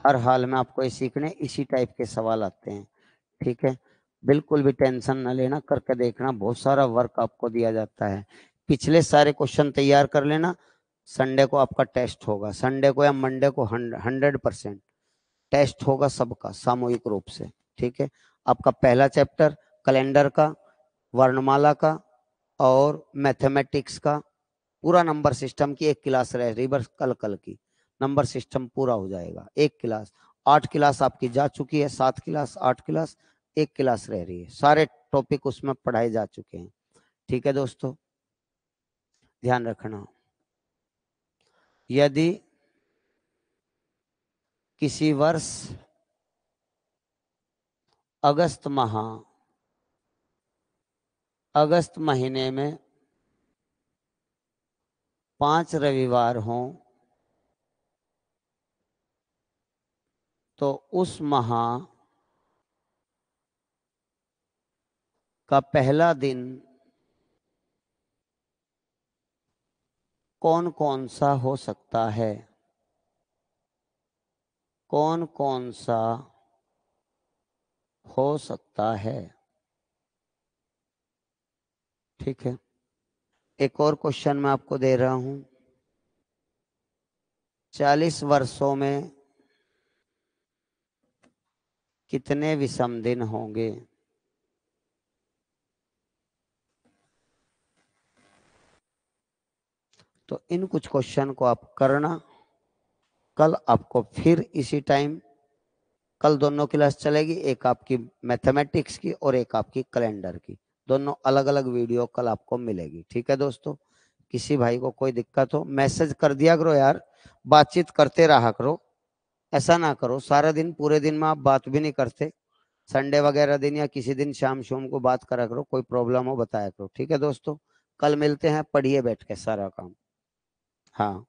हर हाल में आपको ये सीखने इसी टाइप के सवाल आते हैं। ठीक है, बिल्कुल भी टेंशन ना लेना, करके देखना, बहुत सारा वर्क आपको दिया जाता है। पिछले सारे क्वेश्चन तैयार कर लेना। संडे को आपका टेस्ट होगा, संडे को या मंडे को 100% टेस्ट होगा सबका सामूहिक रूप से। ठीक है, आपका पहला चैप्टर कैलेंडर का, वर्णमाला का और मैथमेटिक्स का, पूरा नंबर सिस्टम की एक क्लास रह रही, बस कल कल की नंबर सिस्टम पूरा हो जाएगा। एक क्लास, 8 क्लास आपकी जा चुकी है, 7 क्लास 8 क्लास, एक क्लास रह रही है, सारे टॉपिक उसमें पढ़ाए जा चुके हैं। ठीक है दोस्तों, ध्यान रखना। यदि किसी वर्ष अगस्त माह, अगस्त महीने में 5 रविवार हों तो उस माह का पहला दिन कौन कौन सा हो सकता है? कौन कौन सा हो सकता है? ठीक है, एक और क्वेश्चन मैं आपको दे रहा हूं। 40 वर्षों में कितने विषम दिन होंगे? तो इन कुछ क्वेश्चन को आप करना। कल आपको फिर इसी टाइम, कल दोनों क्लास चलेगी, एक आपकी मैथमेटिक्स की और एक आपकी कैलेंडर की, दोनों अलग अलग वीडियो कल आपको मिलेगी। ठीक है दोस्तों, किसी भाई को कोई दिक्कत हो मैसेज कर दिया करो यार, बातचीत करते रहा करो। ऐसा ना करो सारा दिन, पूरे दिन में आप बात भी नहीं करते, संडे वगैरह दिन या किसी दिन शाम शाम को बात करा करो, कोई प्रॉब्लम हो बताया करो। ठीक है दोस्तों, कल मिलते हैं, पढ़िए बैठ के सारा काम। हाँ।